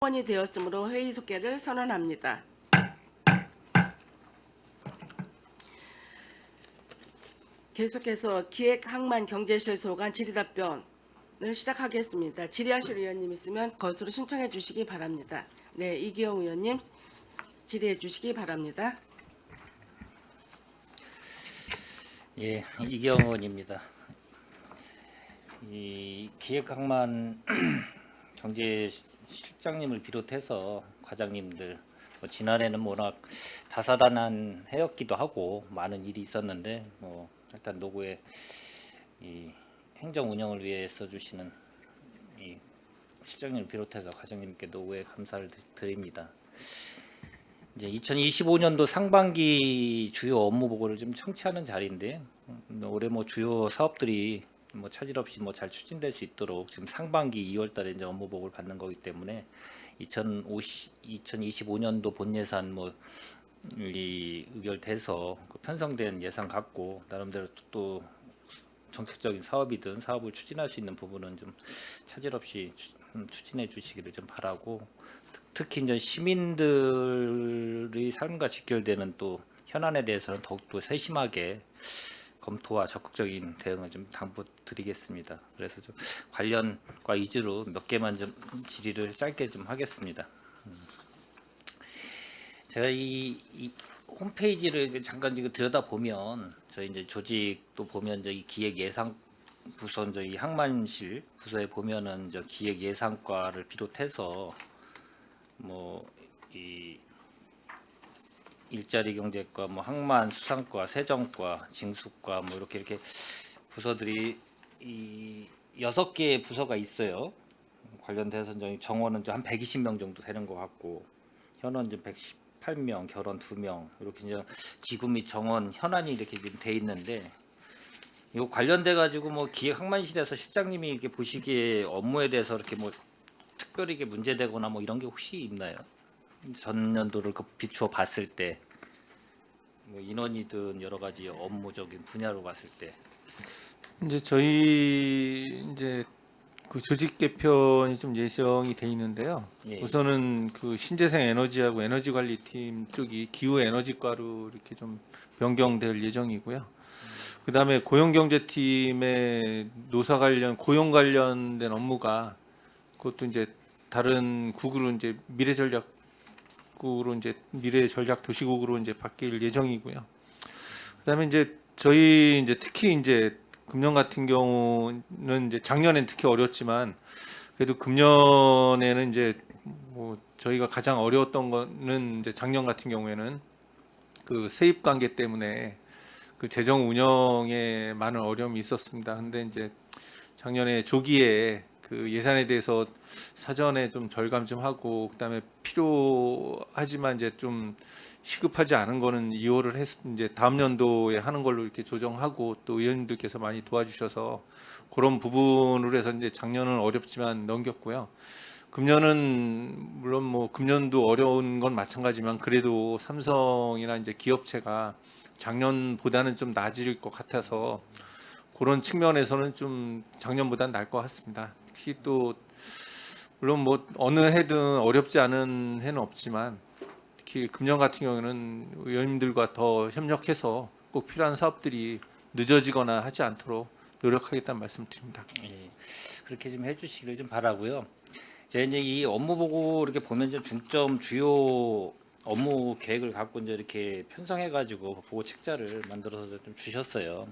원이 되었으므로 회의 속개를 선언합니다. 계속해서 기획항만경제실소관 질의답변을 시작하겠습니다. 질의하실 의원님 있으면 것으로 신청해 주시기 바랍니다. 네, 이기영 의원님 질의해 주시기 바랍니다. 예, 이기영 의원입니다. 이 기획항만 경제실장님을 비롯해서 과장님들 지난해는 워낙 다사다난 해였기도 하고 많은 일이 있었는데 일단 노고의 이 행정 운영을 위해 써주시는 이 실장님을 비롯해서 과장님께 노고의 감사를 드립니다. 이제 2025년도 상반기 주요 업무 보고를 좀 청취하는 자리인데 올해 주요 사업들이 차질 없이 잘 추진될 수 있도록 지금 상반기 2월달에 이제 업무 보고를 받는 거기 때문에 2025년도 본 예산 이 의결돼서 그 편성된 예산 갖고 나름대로 또 정책적인 사업이든 사업을 추진할 수 있는 부분은 좀 차질 없이 추진해 주시기를 좀 바라고, 특히 이제 시민들의 삶과 직결되는 또 현안에 대해서는 더욱더 세심하게 검토와 적극적인 대응을 좀 당부드리겠습니다. 그래서 좀 관련과 위주로 몇 개만 좀 질의를 짧게 좀 하겠습니다. 제가 이 홈페이지를 잠깐 지금 들여다 보면 저희 이제 조직도 보면 저희 기획 예산 부서 저희 항만실 부서에 보면은 저 기획 예산과를 비롯해서 이 일자리 경제과, 항만 수산과, 세정과, 징수과 이렇게 부서들이 이 6개의 부서가 있어요. 관련돼서 정원은 한 120명 정도 되는 것 같고, 현원 좀 118명, 결원 2명 이렇게 이제 기구 및 정원 현안이 이렇게 지금 돼 있는데, 이거 관련돼 가지고 기획 항만실에서 실장님이 이렇게 보시기에 업무에 대해서 이렇게 특별히 이게 문제되거나 이런 게 혹시 있나요? 전년도를 비추어 봤을 때 인원이든 여러 가지 업무적인 분야로 봤을 때. 이제 저희 그 조직 개편이 좀 예정이 돼 있는데요. 예. 우선은 그 신재생 에너지하고 에너지 관리팀 쪽이 기후 에너지과로 이렇게 좀 변경될 예정이고요. 그다음에 고용경제팀의 노사 관련 고용 관련된 업무가 그것도 이제 다른 국으로 이제 미래 전략 도시국으로 이제 바뀔 예정이고요. 그다음에 이제 저희 특히 금년 같은 경우는 이제 작년엔 특히 어려웠지만 그래도 금년에는 저희가 가장 어려웠던 거는 이제 작년 같은 경우에는 그 세입 관계 때문에 그 재정 운영에 많은 어려움이 있었습니다. 근데 이제 작년에 조기에 그 예산에 대해서 사전에 좀 절감 좀 하고, 그다음에 필요하지만 이제 좀 시급하지 않은 거는 2월을 이제 다음 연도에 하는 걸로 이렇게 조정하고, 또 의원님들께서 많이 도와주셔서 그런 부분으로 해서 이제 작년은 어렵지만 넘겼고요. 금년은 물론 금년도 어려운 건 마찬가지지만 그래도 삼성이나 이제 기업체가 작년보다는 좀 나아질 것 같아서 그런 측면에서는 좀 작년보다는 나을 것 같습니다. 특히 또 물론 어느 해든 어렵지 않은 해는 없지만 특히 금년 같은 경우에는 의원님들과 더 협력해서 꼭 필요한 사업들이 늦어지거나 하지 않도록 노력하겠다는 말씀드립니다. 예, 그렇게 좀 해주시기를 좀 바라고요. 제가 이제 이 업무 보고 이렇게 보면 좀 중점 주요 업무 계획을 갖고 이제 이렇게 편성해가지고 보고 책자를 만들어서 좀 주셨어요.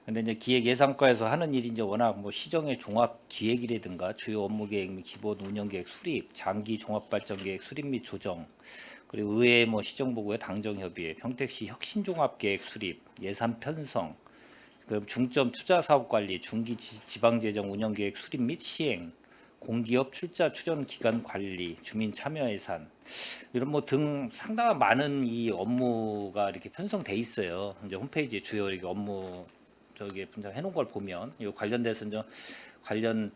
근데 이제 기획 예산과에서 하는 일이 이제 워낙 시정의 종합 기획이라든가 주요 업무 계획 및 기본 운영 계획 수립, 장기 종합 발전 계획 수립 및 조정, 그리고 의회 시정 보고의 당정 협의회, 평택시 혁신 종합 계획 수립, 예산 편성, 그리고 중점 투자 사업 관리, 중기 지방 재정 운영 계획 수립 및 시행, 공기업 출자 출연 기간 관리, 주민 참여 예산 이런 등 상당한 많은 이 업무가 이렇게 편성돼 있어요. 이제 홈페이지에 주요 이렇게 업무 저기 분장 해놓은 걸 보면 이 관련돼서 이제 관련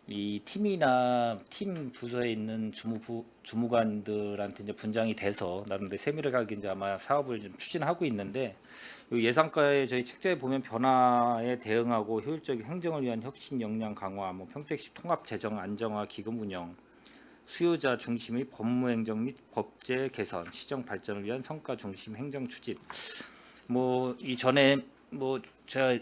이 팀이나 팀 부서에 있는 주무관들한테 이제 분장이 돼서 나름대로 세밀하게 이제 아마 사업을 좀 추진하고 있는데, 이 예산과에 저희 책자에 보면 변화에 대응하고 효율적인 행정을 위한 혁신 역량 강화, 평택시 통합 재정 안정화 기금 운영, 수요자 중심의 법무행정 및 법제 개선, 시정 발전을 위한 성과 중심 행정 추진. 뭐 이전에 뭐 제가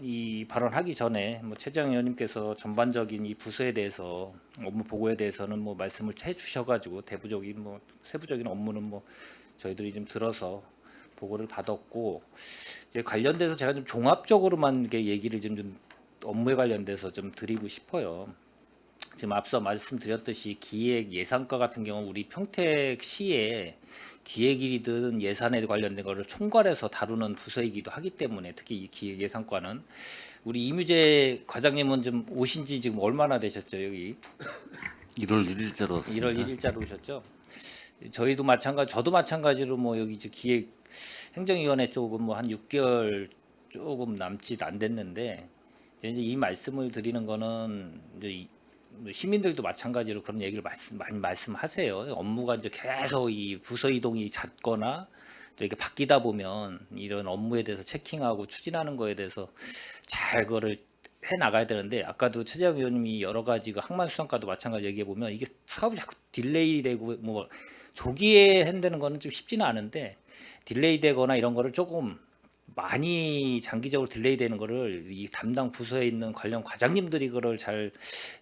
이 발언하기 전에 뭐 최재형 의원님께서 전반적인 이 부서에 대해서 업무 보고에 대해서는 뭐 말씀을 해주셔가지고 대부적인 뭐 세부적인 업무는 뭐 저희들이 좀 들어서 보고를 받았고, 이제 관련돼서 제가 좀 종합적으로만 이렇게 얘기를 좀 업무에 관련돼서 좀 드리고 싶어요. 지금 앞서 말씀드렸듯이 기획 예산과 같은 경우 우리 평택시에 기획이든 예산에 관련된 거를 총괄해서 다루는 부서이기도 하기 때문에, 특히 이 기획 예산과는 우리 이뮤재 과장님은 좀 오신 지 지금 얼마나 되셨죠? 여기 1월 1일자로 왔습니다. 1월 1일자로 오셨죠? 저희도 마찬가지, 저도 마찬가지로 뭐 여기 이제 기획 행정위원회 쪽은 뭐 한 6개월 조금 남짓 안 됐는데, 이제 이 말씀을 드리는 거는 이제 시민들도 마찬가지로 그런 얘기를 많이 말씀하세요. 업무가 이제 계속 이 부서 이동이 잦거나 또 이렇게 바뀌다 보면 이런 업무에 대해서 체킹하고 추진하는 거에 대해서 잘 그거를 해 나가야 되는데, 아까도 최재형 의원님이 여러 가지 그 항만수산과도 마찬가지 얘기해 보면 이게 사업이 자꾸 딜레이 되고 뭐 조기에 한다는 거는 좀 쉽지는 않은데, 딜레이 되거나 이런 거를 조금 많이 장기적으로 딜레이 되는 거를 이 담당 부서에 있는 관련 과장님들이 그걸 잘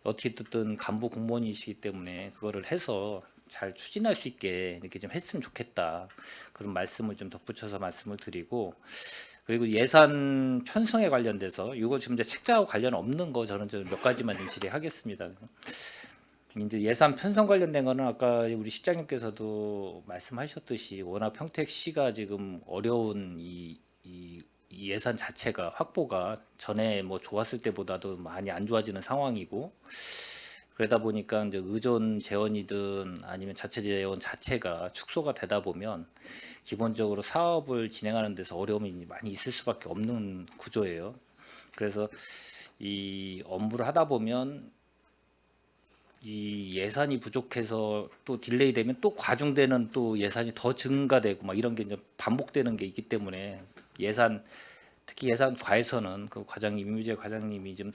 어떻게 듣든 간부 공무원이시기 때문에 그거를 해서 잘 추진할 수 있게 이렇게 좀 했으면 좋겠다, 그런 말씀을 좀 덧붙여서 말씀을 드리고, 그리고 예산 편성에 관련돼서 이거 지금 이제 책자하고 관련 없는 거 저는 좀 몇 가지만 좀 질의하겠습니다. 이제 예산 편성 관련된 거는 아까 우리 시장님께서도 말씀하셨듯이 워낙 평택시가 지금 어려운 이 예산 자체가 확보가 전에 뭐 좋았을 때보다도 많이 안 좋아지는 상황이고, 그러다 보니까 이제 의존 재원이든 아니면 자체 재원 자체가 축소가 되다 보면 기본적으로 사업을 진행하는 데서 어려움이 많이 있을 수밖에 없는 구조예요. 그래서 이 업무를 하다 보면 이 예산이 부족해서 또 딜레이 되면 또 과중되는 또 예산이 더 증가되고 막 이런 게 이제 반복되는 게 있기 때문에, 예산 특히 예산과에서는 그 과장님 이뮤재 과장님이 좀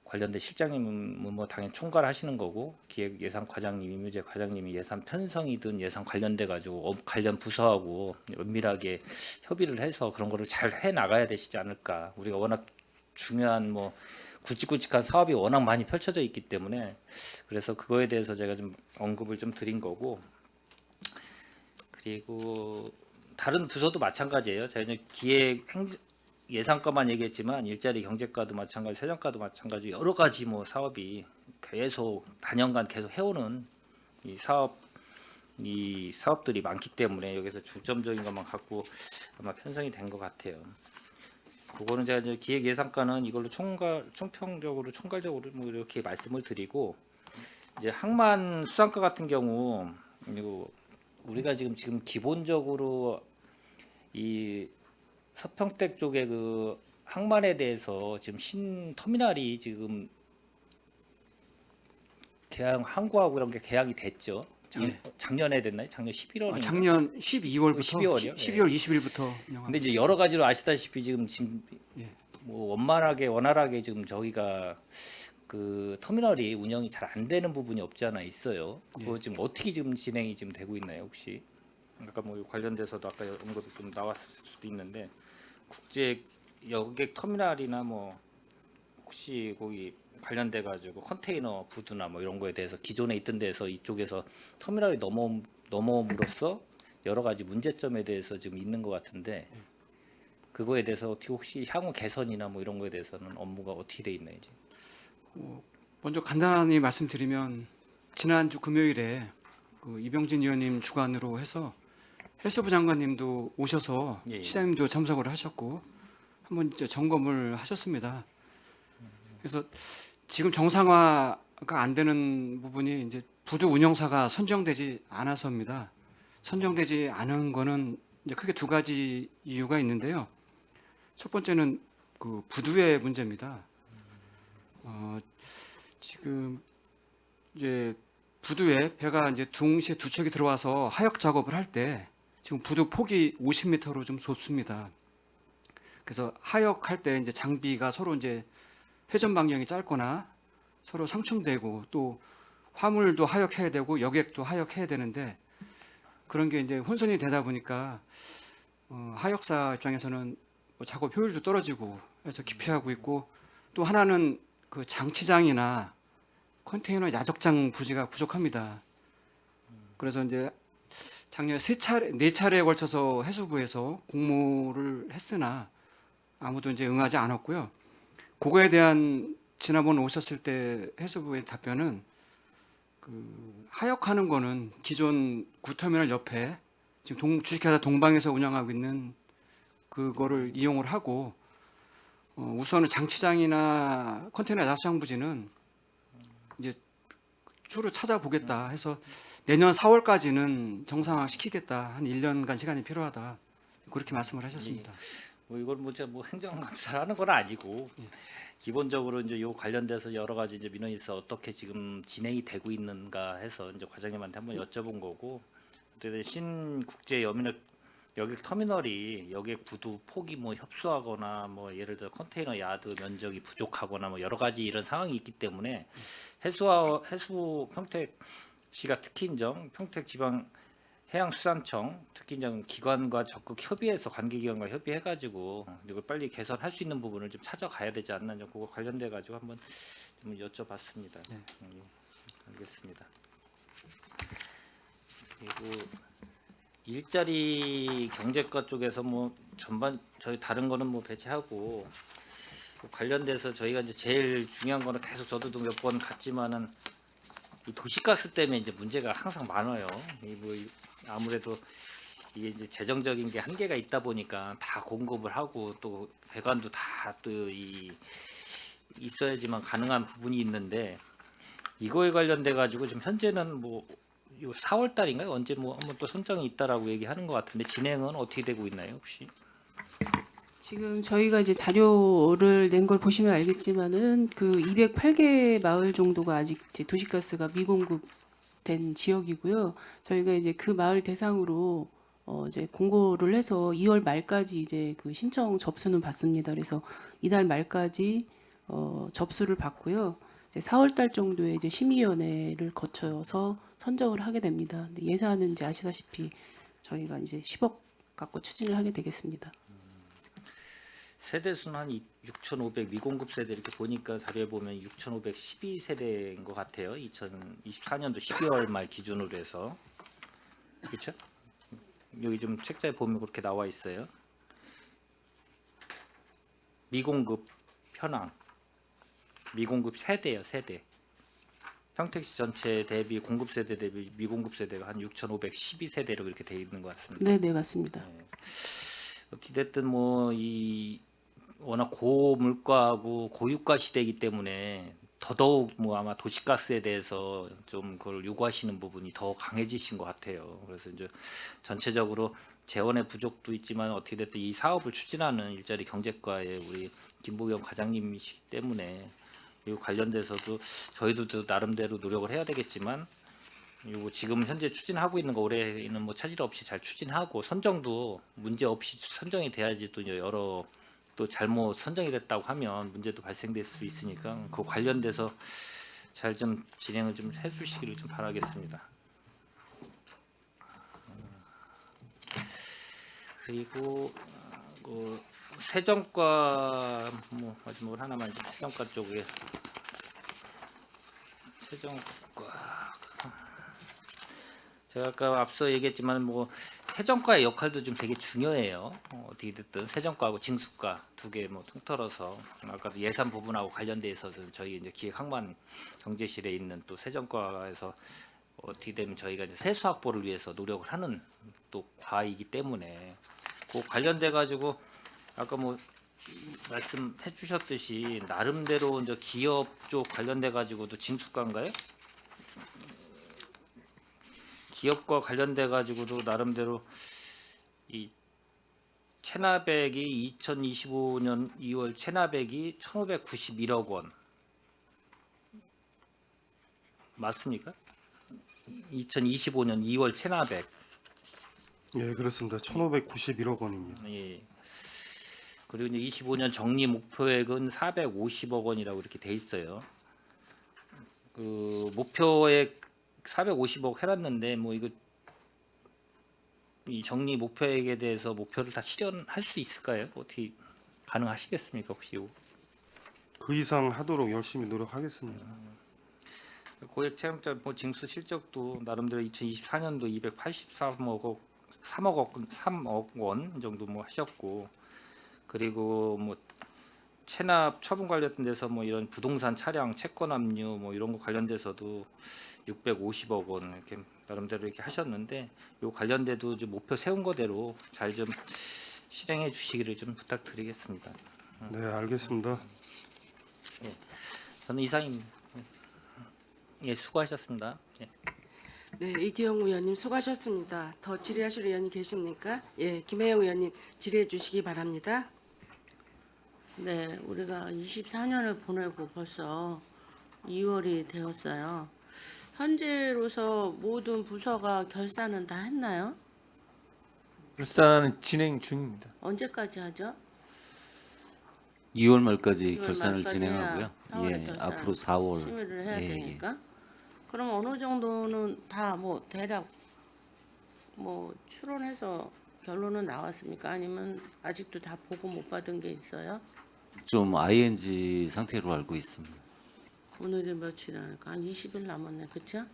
관련된 실장님은 뭐 당연히 총괄하시는 거고, 기획 예산 과장님 이뮤재 과장님이 예산 편성이든 예산 관련돼 가지고 관련 부서하고 은밀하게 협의를 해서 그런 거를 잘 해 나가야 되시지 않을까. 우리가 워낙 중요한 뭐 굵직굵직한 사업이 워낙 많이 펼쳐져 있기 때문에, 그래서 그거에 대해서 제가 좀 언급을 좀 드린 거고, 그리고 다른 부서도 마찬가지예요. 제가 이제 기획 예산과만 얘기했지만 일자리 경제과도 마찬가지, 세정과도 마찬가지, 여러 가지 뭐 사업이 계속 단연간 계속 해오는 이 사업들이 많기 때문에 여기서 중점적인 것만 갖고 아마 편성이 된 것 같아요. 그거는 제가 이제 기획 예산과는 이걸로 총괄적으로 뭐 이렇게 말씀을 드리고, 이제 항만 수산과 같은 경우 그리고 우리가 지금 기본적으로 이 서평택 쪽에 그 항만에 대해서 지금 신 터미널이 지금 항구하고 이런 게 개항이 됐죠. 작년에 됐나요? 작년 11월인가? 작년 12월부터 12월이요? 12월 20일부터 운영합니다. 근데 이제 여러 가지로 아시다시피 지금 예. 뭐 원활하게 지금 저희가 그 터미널이 운영이 잘 안 되는 부분이 없지 않아 있어요. 그거 지금 어떻게 지금 진행이 지금 되고 있나요, 혹시? 아까 뭐 관련돼서도 아까 언급이 좀 나왔을 수도 있는데, 국제 여객 터미널이나 뭐 혹시 거기 관련돼 가지고 컨테이너 부두나 뭐 이런 거에 대해서 기존에 있던 데서 이쪽에서 터미널이 넘어옴으로써 여러 가지 문제점에 대해서 지금 있는 것 같은데, 그거에 대해서 어떻게 혹시 향후 개선이나 뭐 이런 거에 대해서는 업무가 어떻게 돼 있나요? 먼저 간단히 말씀드리면 지난주 금요일에 그 이병진 의원님 주관으로 해서 헬스부 장관님도 오셔서 예, 예. 시장님도 참석을 하셨고 한번 이제 점검을 하셨습니다. 그래서 지금 정상화가 안 되는 부분이 이제 부두 운영사가 선정되지 않아서입니다. 선정되지 않은 거는 이제 크게 두 가지 이유가 있는데요. 첫 번째는 그 부두의 문제입니다. 지금 이제 부두에 배가 이제 동시에 두 척이 들어와서 하역 작업을 할 때 지금 부두 폭이 50m로 좀 좁습니다. 그래서 하역할 때 이제 장비가 서로 이제 회전 방향이 짧거나 서로 상충되고 또 화물도 하역해야 되고 여객도 하역해야 되는데 그런 게 이제 혼선이 되다 보니까 하역사 입장에서는 뭐 작업 효율도 떨어지고 해서 기피하고 있고, 또 하나는 그 장치장이나 컨테이너 야적장 부지가 부족합니다. 그래서 이제 작년 네 차례에 걸쳐서 해수부에서 공모를 했으나 아무도 이제 응하지 않았고요. 그거에 대한 지난번 오셨을 때 해수부의 답변은 그 하역하는 거는 기존 구터미널 옆에 지금 주식회사 동방에서 운영하고 있는 그거를 이용을 하고 우선은 장치장이나 컨테이너 야적장 부지는 이제 주로 찾아보겠다 해서 내년 4월까지는 정상화 시키겠다. 한 1년간 시간이 필요하다. 그렇게 말씀을 하셨습니다. 뭐 이걸 뭐 행정감사를 하는 건 아니고 예. 기본적으로 이제 요 관련돼서 여러 가지 이제 민원이 있어 어떻게 지금 진행이 되고 있는가 해서 이제 과장님한테 한번 여쭤본 거고, 그때 신국제 여객 터미널이 여객 부두 폭이 뭐 협소하거나 뭐 예를 들어 컨테이너 야드 면적이 부족하거나 뭐 여러 가지 이런 상황이 있기 때문에 해수 평택시가 특히인정 평택지방 해양수산청 특히인정 기관과 적극 협의해서 관계기관과 협의해가지고 이걸 빨리 개선할 수 있는 부분을 좀 찾아가야 되지 않나, 좀 그거 관련돼 가지고 한번 좀 여쭤봤습니다. 네. 알겠습니다. 그리고 일자리 경제과 쪽에서 뭐 전반 저희 다른 거는 뭐 배제하고 관련돼서 저희가 이제 제일 중요한 거는 계속 저도 몇 번 갔지만은 이 도시가스 때문에 이제 문제가 항상 많아요. 아무래도 이게 이제 재정적인 게 한계가 있다 보니까 다 공급을 하고 또 배관도 다 또 있어야지만 가능한 부분이 있는데, 이거에 관련돼 가지고 지금 현재는 뭐 요 4월 달인가요? 언제 뭐 한번 또 선정이 있다라고 얘기하는 것 같은데 진행은 어떻게 되고 있나요, 혹시? 지금 저희가 이제 자료를 낸 걸 보시면 알겠지만은 그 208개 마을 정도가 아직 이제 도시가스가 미공급된 지역이고요. 저희가 이제 그 마을 대상으로 이제 공고를 해서 2월 말까지 이제 그 신청 접수는 받습니다. 그래서 이달 말까지 접수를 받고요. 이제 4월 달 정도에 이제 심의위원회를 거쳐서 선정을 하게 됩니다. 근데 예산은 이제 아시다시피 저희가 이제 10억 갖고 추진을 하게 되겠습니다. 세대수는 한 6,500 미공급 세대 이렇게 보니까 자료에 보면 6,512세대인 것 같아요. 2024년도 12월 말 기준으로 해서 그렇죠? 여기 좀 책자에 보면 그렇게 나와 있어요. 미공급 현황, 미공급 세대요, 세대. 평택시 전체 대비 공급 세대 대비 미공급 세대가 한 6,512세대로 이렇게 돼 있는 것 같습니다. 네, 네, 맞습니다. 어찌됐든 뭐 이 워낙 고물가하고 고유가 시대이기 때문에 더더욱 뭐 아마 도시가스에 대해서 좀 그걸 요구하시는 부분이 더 강해지신 것 같아요. 그래서 이제 전체적으로 재원의 부족도 있지만 어떻게 됐든 이 사업을 추진하는 일자리 경제과의 우리 김보경 과장님이시기 때문에 이 관련돼서도 저희도 나름대로 노력을 해야 되겠지만, 요거 지금 현재 추진하고 있는 거 올해는 뭐 차질 없이 잘 추진하고 선정도 문제 없이 선정이 돼야지, 또 여러 또 잘못 선정이 됐다고 하면 문제도 발생될 수 있으니까 그 관련돼서 잘 좀 진행을 좀 해주시기를 좀 바라겠습니다. 그리고 그 세정과 뭐 마지막으로 하나만 세정과 쪽에 세정과 제가 아까 앞서 얘기했지만 뭐 세정과의 역할도 좀 되게 중요해요. 어떻게 됐든 세정과하고 징수과 두 개 뭐 통틀어서 아까도 예산 부분하고 관련돼 있어서 저희 이제 기획항만 경제실에 있는 또 세정과에서 어떻게 되면 저희가 이제 세수 확보를 위해서 노력을 하는 또 과이기 때문에 그 관련돼 가지고 아까 뭐 말씀해 주셨듯이 나름대로 이제 기업 쪽 관련돼 가지고도 징수과인가요? 기업과 관련돼 가지고도 나름대로 이 체납액이 2025년 2월 체납액이 1,591억 원 맞습니까? 2025년 2월 체납액. 예, 그렇습니다. 1,591억 원입니다. 예. 그리고 이제 25년 정리 목표액은 450억 원이라고 이렇게 돼 있어요. 그 목표액 450억 해놨는데 뭐 이거 이 정리 목표액에 대해서 목표를 다 실현할 수 있을까요? 어떻게 가능하시겠습니까 혹시? 그 이상 하도록 열심히 노력하겠습니다. 고액 채용자 뭐 징수 실적도 나름대로 2024년도 3억 원 정도 뭐 하셨고, 그리고 뭐 체납 처분 관련된 데서 뭐 이런 부동산 차량 채권 압류 뭐 이런 거 관련돼서도 650억 원 이렇게 나름대로 이렇게 하셨는데, 요 관련돼도 이제 목표 세운 거대로 잘 좀 실행해 주시기를 좀 부탁드리겠습니다. 네, 알겠습니다. 저는 이상입니다. 예, 수고하셨습니다. 예. 네, 이기영 의원님 수고하셨습니다. 더 질의하실 의원이 계십니까? 예, 김혜영 의원님 질의해 주시기 바랍니다. 네, 우리가 24년을 보내고 벌써 2월이 되었어요. 현재로서 모든 부서가 결산은 다 했나요? 결산은 진행 중입니다. 언제까지 하죠? 2월 말까지 2월 결산을 말까지 진행하고요. 해야 4월에 예, 결산 앞으로 4월 심의를 해야 예, 되니까. 그럼 어느 정도는 다 뭐 대략 뭐 추론해서 결론은 나왔습니까? 아니면 아직도 다 보고 못 받은 게 있어요? 좀 ING 상태로 알고 있습니다. 오늘이 며칠이니까 한 20일 남았네, 그렇죠?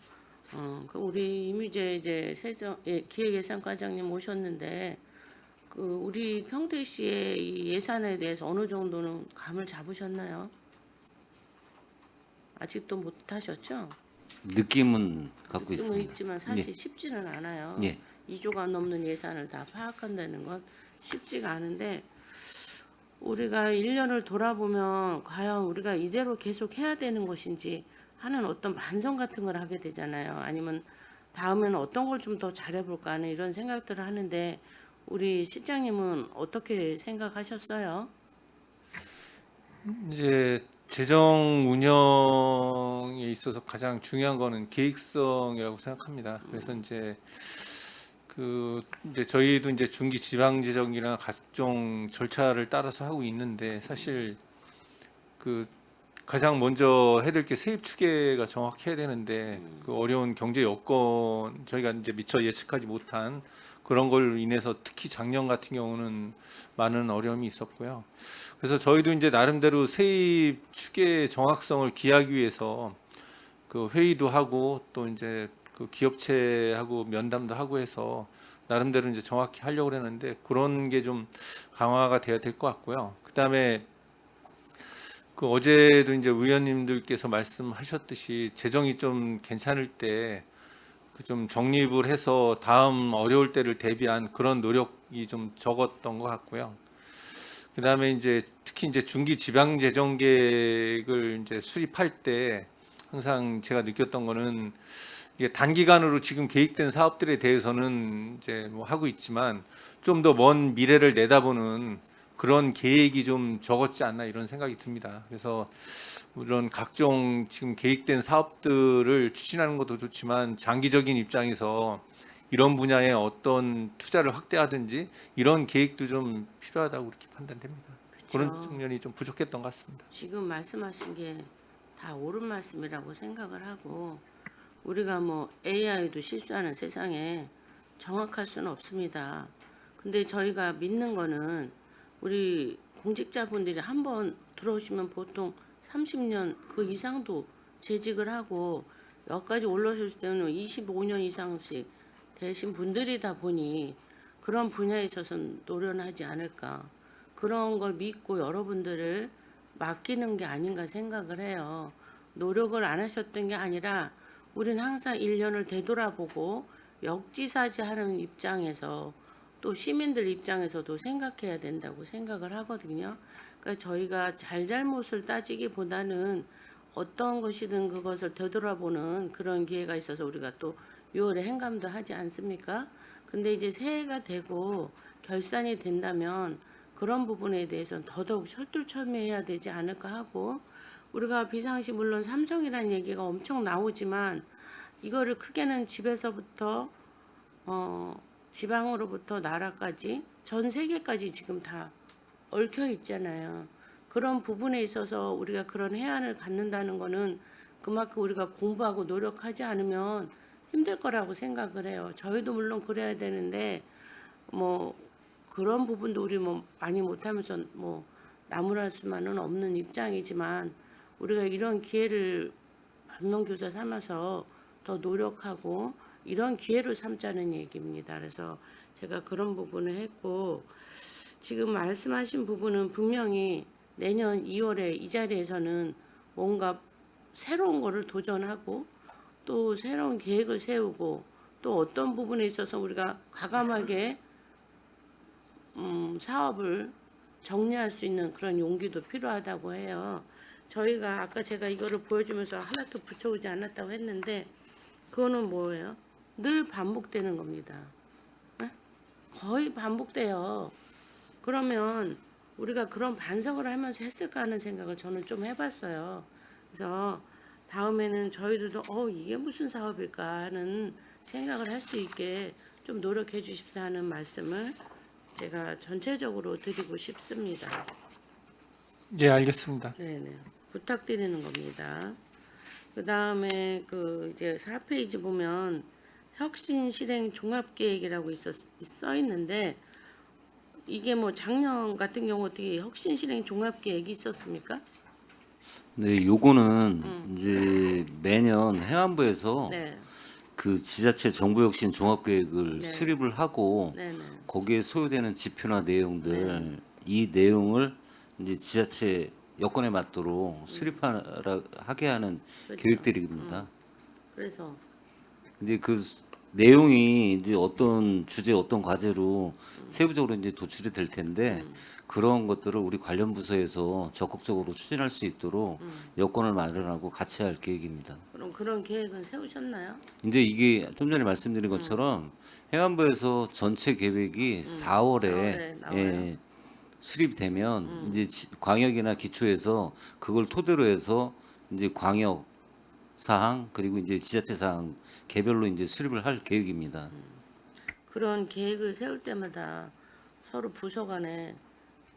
그 우리 이미재 이제 기획예산과장님 오셨는데 그 우리 평택시의 이 예산에 대해서 어느 정도는 감을 잡으셨나요? 아직도 못 하셨죠? 느낌은 갖고 느낌은 있습니다. 있지만 사실 쉽지는 않아요. 예. 2조가 넘는 예산을 다 파악한다는 건 쉽지가 않은데 우리가 1년을 돌아보면 과연 우리가 이대로 계속 해야 되는 것인지 하는 어떤 반성 같은 걸 하게 되잖아요. 아니면 다음에는 어떤 걸 좀 더 잘해볼까 하는 이런 생각들을 하는데 우리 실장님은 어떻게 생각하셨어요? 이제 재정 운영에 있어서 가장 중요한 거는 계획성이라고 생각합니다. 그래서 이제 이제 저희도 이제 중기 지방 재정이나 각종 절차를 따라서 하고 있는데 사실 그 가장 먼저 해야 될 게 세입 추계가 정확해야 되는데 그 어려운 경제 여건 저희가 이제 미처 예측하지 못한 그런 걸로 인해서 특히 작년 같은 경우는 많은 어려움이 있었고요. 그래서 저희도 이제 나름대로 세입 추계 정확성을 기하기 위해서 그 회의도 하고 또 이제 그 기업체하고 면담도 하고 해서 나름대로 이제 정확히 하려고 했는데 그런 게 좀 강화가 돼야 될 것 같고요. 그다음에 그 어제도 이제 의원님들께서 말씀하셨듯이 재정이 좀 괜찮을 때 그 좀 정립을 해서 다음 어려울 때를 대비한 그런 노력이 좀 적었던 것 같고요. 그다음에 이제 특히 이제 중기 지방 재정 계획을 이제 수립할 때 항상 제가 느꼈던 거는 이게 단기간으로 지금 계획된 사업들에 대해서는 이제 뭐 하고 있지만 좀 더 먼 미래를 내다보는 그런 계획이 좀 적었지 않나 이런 생각이 듭니다. 그래서 물론 각종 지금 계획된 사업들을 추진하는 것도 좋지만 장기적인 입장에서 이런 분야에 어떤 투자를 확대하든지 이런 계획도 좀 필요하다고 그렇게 판단됩니다. 그런 그렇죠. 측면이 좀 부족했던 것 같습니다. 지금 말씀하신 게 다 옳은 말씀이라고 생각을 하고 우리가 뭐 AI도 실수하는 세상에 정확할 수는 없습니다. 근데 저희가 믿는 거는 우리 공직자분들이 한번 들어오시면 보통 30년 그 이상도 재직을 하고 여기까지 올라오실 때는 25년 이상씩 되신 분들이다 보니 그런 분야에 있어서는 노련하지 않을까. 그런 걸 믿고 여러분들을 맡기는 게 아닌가 생각을 해요. 노력을 안 하셨던 게 아니라 우린 항상 1년을 되돌아보고 역지사지하는 입장에서 또 시민들 입장에서도 생각해야 된다고 생각을 하거든요. 그러니까 저희가 잘잘못을 따지기보다는 어떤 것이든 그것을 되돌아보는 그런 기회가 있어서 우리가 또 6월에 행감도 하지 않습니까? 근데 이제 새해가 되고 결산이 된다면 그런 부분에 대해서는 더더욱 철두철미해야 되지 않을까 하고 우리가 비상시 물론 삼성이라는 얘기가 엄청 나오지만 이거를 크게는 집에서부터 지방으로부터 나라까지 전 세계까지 지금 다 얽혀 있잖아요. 그런 부분에 있어서 우리가 그런 해안을 갖는다는 거는 그만큼 우리가 공부하고 노력하지 않으면 힘들 거라고 생각을 해요. 저희도 물론 그래야 되는데 뭐 그런 부분도 우리 뭐 많이 못하면서 뭐 나무랄 수만은 없는 입장이지만 우리가 이런 기회를 반면교사 삼아서 더 노력하고 이런 기회를 삼자는 얘기입니다. 그래서 제가 그런 부분을 했고 지금 말씀하신 부분은 분명히 내년 2월에 이 자리에서는 뭔가 새로운 거를 도전하고 또 새로운 계획을 세우고 또 어떤 부분에 있어서 우리가 과감하게 사업을 정리할 수 있는 그런 용기도 필요하다고 해요. 저희가 아까 제가 이거를 보여주면서 하나도 붙여오지 않았다고 했는데 그거는 뭐예요? 늘 반복되는 겁니다. 네? 거의 반복돼요. 그러면 우리가 그런 반성을 하면서 했을까 하는 생각을 저는 좀 해봤어요. 그래서 다음에는 저희들도 이게 무슨 사업일까 하는 생각을 할 수 있게 좀 노력해 주십사 하는 말씀을 제가 전체적으로 드리고 싶습니다. 예, 알겠습니다. 네네. 부탁드리는 겁니다. 그 다음에 이제 4페이지 보면 혁신 실행 종합 계획이라고 써 있는데 이게 뭐 작년 같은 경우 어떻게 혁신 실행 종합 계획이 있었습니까? 네, 요거는 이제 매년 행안부에서 네. 그 지자체 정부혁신 종합계획을 네. 수립을 하고 네네. 거기에 소요되는 지표나 내용들 이 내용을 이제 지자체 여건에 맞도록 수립하게 하는 그렇죠. 계획들입니다. 그래서 이제 그 내용이 이제 어떤 주제, 어떤 과제로 세부적으로 이제 도출이 될 텐데 그런 것들을 우리 관련 부서에서 적극적으로 추진할 수 있도록 여건을 마련하고 같이 할 계획입니다. 그럼 그런 계획은 세우셨나요? 근데 이게 좀 전에 말씀드린 것처럼 행안부에서 전체 계획이 4월에 4월에 나와요. 예, 수립되면 이제 광역이나 기초에서 그걸 토대로 해서 이제 광역 사항 그리고 이제 지자체 사항 개별로 이제 수립을 할 계획입니다. 그런 계획을 세울 때마다 서로 부서 간에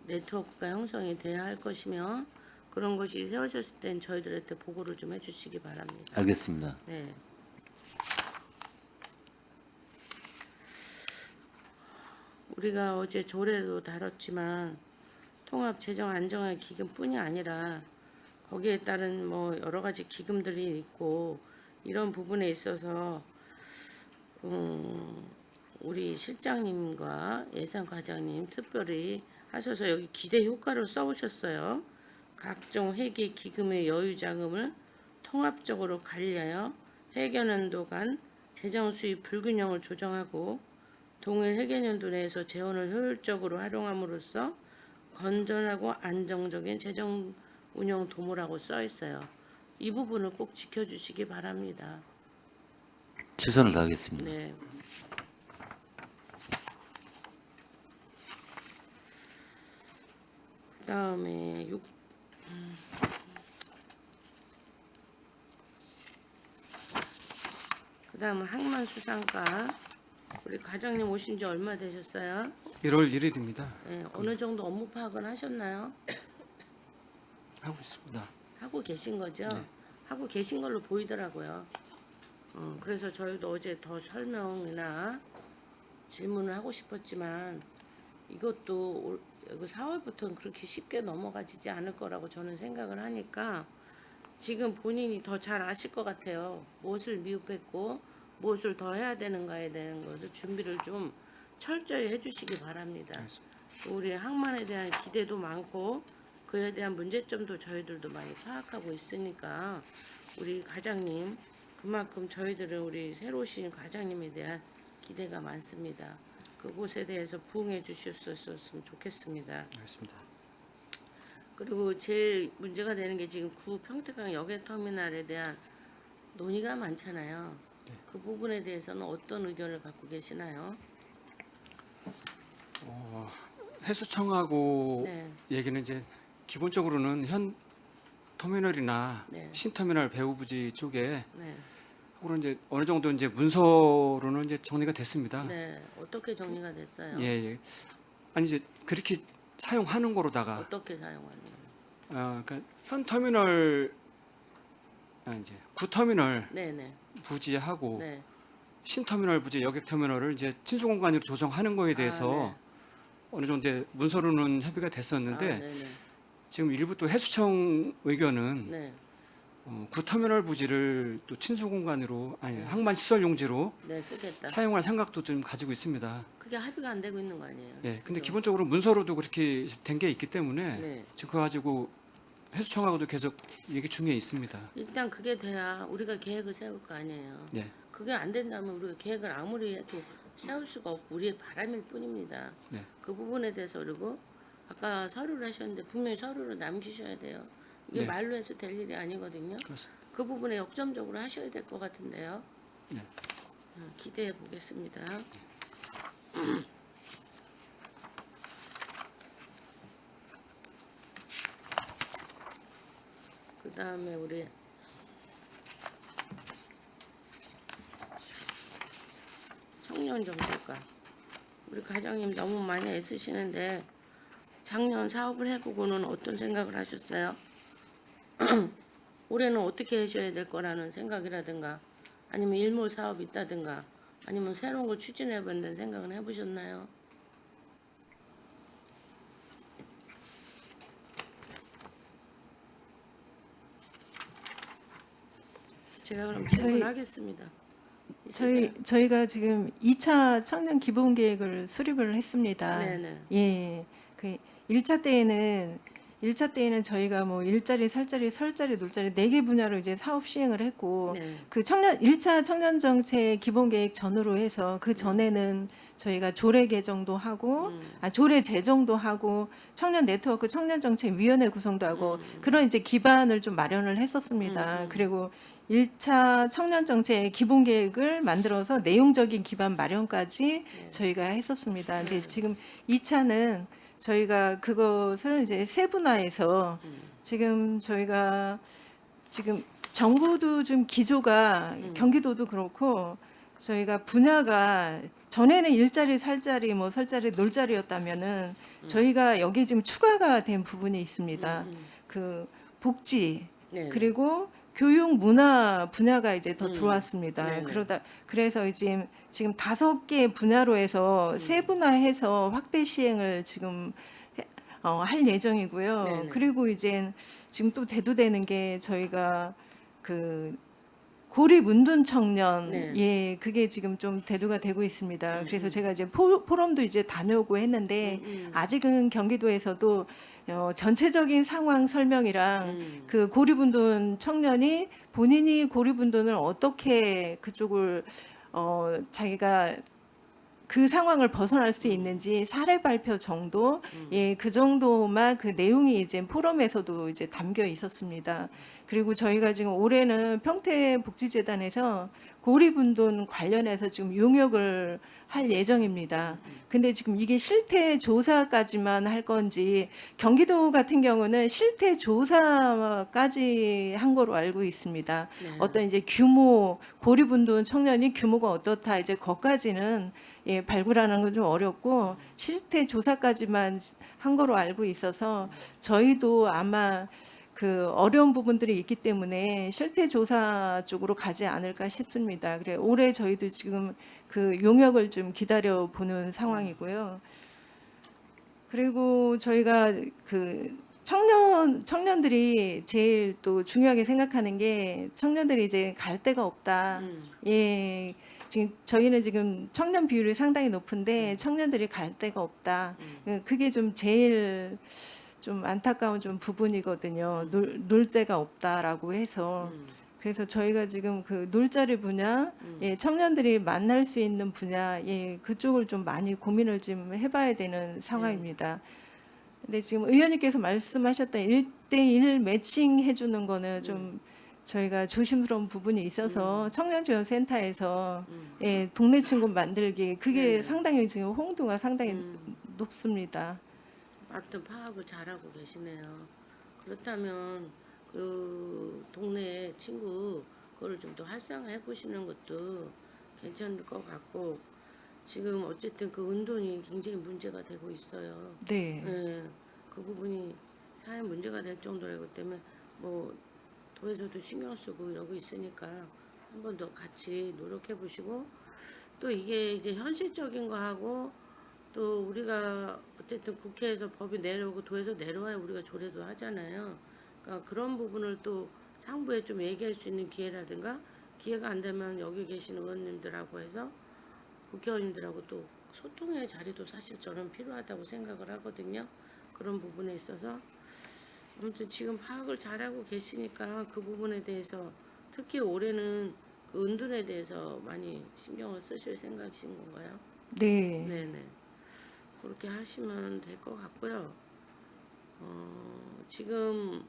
네트워크가 형성이 돼야 할 것이며 그런 것이 세워졌을 땐 저희들한테 보고를 좀 해주시기 바랍니다. 알겠습니다. 네. 우리가 어제 조례도 다뤘지만 통합 재정 안정화 기금뿐이 아니라 거기에 따른 뭐 여러 가지 기금들이 있고 이런 부분에 있어서 우리 실장님과 예산과장님 특별히 하셔서 여기 기대 효과를 써오셨어요. 각종 회계 기금의 여유 자금을 통합적으로 관리하여 회계연도 간 재정 수입 불균형을 조정하고 동일 회계연도 내에서 재원을 효율적으로 활용함으로써 건전하고 안정적인 재정 운영 도모라고 써 있어요. 이 부분을 꼭 지켜주시기 바랍니다. 최선을 다하겠습니다. 네. 그다음에 그다음은 학만 수상과 우리 과장님 오신 지 얼마 되셨어요? 1월 1일입니다. 네, 어느 정도 업무 파악은 하셨나요? 하고 있습니다. 하고 계신 거죠? 하고 계신 걸로 보이더라고요. 그래서 저희도 어제 더 설명이나 질문을 하고 싶었지만 이것도 4월부터는 그렇게 쉽게 넘어가지지 않을 거라고 저는 생각을 하니까 지금 본인이 더 잘 아실 것 같아요. 무엇을 미흡했고 무엇을 더 해야 되는가에 대한 것을 준비를 좀 철저히 해주시기 바랍니다. 우리 항만에 대한 기대도 많고 그에 대한 문제점도 저희들도 많이 파악하고 있으니까 우리 과장님 그만큼 저희들은 우리 새로 오신 과장님에 대한 기대가 많습니다. 그곳에 대해서 부응해 주셨으면 좋겠습니다. 알겠습니다. 그리고 제일 문제가 되는 게 지금 구 평택항 여객터미널에 대한 논의가 많잖아요. 그 부분에 대해서는 어떤 의견을 갖고 계시나요? 해수청하고 네. 얘기는 이제 기본적으로는 현 터미널이나 네. 신터미널 배후부지 쪽에 네. 하고는 이제 어느 정도 이제 문서로는 이제 정리가 됐습니다. 네. 어떻게 정리가 됐어요? 예, 예. 아니 이제 그렇게 사용하는 거로다가 어떻게 사용하는 거예요? 그러니까 현 터미널 이제 구터미널 네네. 부지하고 네. 신터미널 부지 여객터미널을 이제 친수 공간으로 조성하는 거에 대해서 어느 정도 문서로는 협의가 됐었는데 네네. 지금 일부 또 해수청 의견은 네. 구터미널 부지를 또 친수 공간으로 아니 항만 시설 용지로 네, 쓰겠다. 사용할 생각도 좀 가지고 있습니다. 그게 합의가 안 되고 있는 거 아니에요? 예, 근데 그죠? 기본적으로 문서로도 그렇게 된 게 있기 때문에 네. 지금 그거 가지고 해수청하고도 계속 얘기 중에 있습니다. 일단 그게 돼야 우리가 계획을 세울 거 아니에요. 네, 그게 안 된다면 우리가 계획을 아무리 해도 세울 수가 없고 우리의 바람일 뿐입니다. 네. 그 부분에 대해서 그리고 아까 서류를 하셨는데 분명히 서류를 남기셔야 돼요. 이게 네. 말로 해서 될 일이 아니거든요. 그렇습니다. 그 부분에 역점적으로 하셔야 될 것 같은데요. 네. 기대해 보겠습니다. 그 다음에 우리 청년 정책과 우리 과장님 너무 많이 애쓰시는데 작년 사업을 해보고는 어떤 생각을 하셨어요? 올해는 어떻게 하셔야 될 거라는 생각이라든가 아니면 일몰 사업이 있다든가 아니면 새로운 걸 추진해 본다는 생각은 해보셨나요? 제가 그럼 질문하겠습니다. 저희가 지금 2차 청년 기본 계획을 수립을 했습니다. 네네. 예. 그 1차 때에는 저희가 뭐 일자리, 살자리, 설자리, 놀자리 4개 분야로 이제 사업 시행을 했고 네. 그 1차 청년 정책 기본 계획 전후로 해서 그 전에는 저희가 조례 개정도 하고 조례 제정도 하고 청년 네트워크 청년 정책 위원회 구성도 하고 그런 이제 기반을 좀 마련을 했었습니다. 그리고 1차 청년 정책 기본 계획을 만들어서 내용적인 기반 마련까지 저희가 했었습니다. 근데 지금 2차는 저희가 그것을 이제 세분화해서 지금 저희가 지금 정부도 좀 기조가 경기도도 그렇고 저희가 분야가 전에는 일자리, 살자리, 뭐 설자리, 놀자리였다면은 저희가 여기 지금 추가가 된 부분이 있습니다. 그 복지 네. 그리고 교육 문화 분야가 이제 더 들어왔습니다. 네네. 그래서 이제 지금 5개 분야로 해서 세분화해서 확대 시행을 지금 할 예정이고요. 네네. 그리고 이제 지금 또 대두되는 게 저희가 그 고립 운둔 청년 네. 예 그게 지금 좀 대두가 되고 있습니다. 그래서 제가 이제 포럼도 이제 다녀오고 했는데 아직은 경기도에서도 전체적인 상황 설명이랑 그 고립 운둔 청년이 본인이 고립 운둔을 어떻게 그쪽을 자기가 그 상황을 벗어날 수 있는지 사례 발표 정도 예 그 정도만 그 내용이 이제 포럼에서도 이제 담겨 있었습니다. 그리고 저희가 지금 올해는 평택복지재단에서 고립운동 관련해서 지금 용역을 할 예정입니다. 근데 지금 이게 실태 조사까지만 할 건지 경기도 같은 경우는 실태 조사까지 한 거로 알고 있습니다. 어떤 이제 규모 고립운동 청년이 규모가 어떻다 이제 거기까지는 예, 발굴하는 건 좀 어렵고 실태 조사까지만 한 거로 알고 있어서 저희도 아마 그 어려운 부분들이 있기 때문에 실태 조사 쪽으로 가지 않을까 싶습니다. 그래 올해 저희도 지금 그 용역을 좀 기다려 보는 상황이고요. 그리고 저희가 그 청년들이 제일 또 중요하게 생각하는 게 청년들이 이제 갈 데가 없다. 예. 지금 저희는 지금 청년 비율이 상당히 높은데 청년들이 갈 데가 없다. 그게 좀 제일 좀 안타까운 좀 부분이거든요. 놀 데가 없다라고 해서 그래서 저희가 지금 그 놀자리 분야, 예, 청년들이 만날 수 있는 분야, 예, 그쪽을 좀 많이 고민을 좀 해봐야 되는 상황입니다. 근데 지금 의원님께서 말씀하셨던 1대1 매칭 해주는 거는 좀 저희가 조심스러운 부분이 있어서 청년지원센터에서 예, 동네 친구 만들기 그게 상당히 지금 홍도가 상당히 높습니다. 하여튼 파악을 잘하고 계시네요. 그렇다면 그 동네 친구 그거를 좀 더 활성화해 보시는 것도 괜찮을 것 같고 지금 어쨌든 그 운동이 굉장히 문제가 되고 있어요. 네. 예, 그 부분이 사회 문제가 될 정도라기 때문에 뭐 도에서도 신경 쓰고 이러고 있으니까 한 번 더 같이 노력해 보시고, 또 이게 이제 현실적인 거 하고 또 우리가 어쨌든 국회에서 법이 내려오고 도에서 내려와야 우리가 조례도 하잖아요. 그러니까 그런 부분을 또 상부에 좀 얘기할 수 있는 기회라든가, 기회가 안 되면 여기 계시는 의원님들하고 해서 국회의원님들하고 또 소통의 자리도 사실 저는 필요하다고 생각을 하거든요. 그런 부분에 있어서 아무튼 지금 파악을 잘하고 계시니까 그 부분에 대해서 특히 올해는 그 은둔에 대해서 많이 신경을 쓰실 생각이신 건가요? 네. 네네. 그렇게 하시면 될 것 같고요. 지금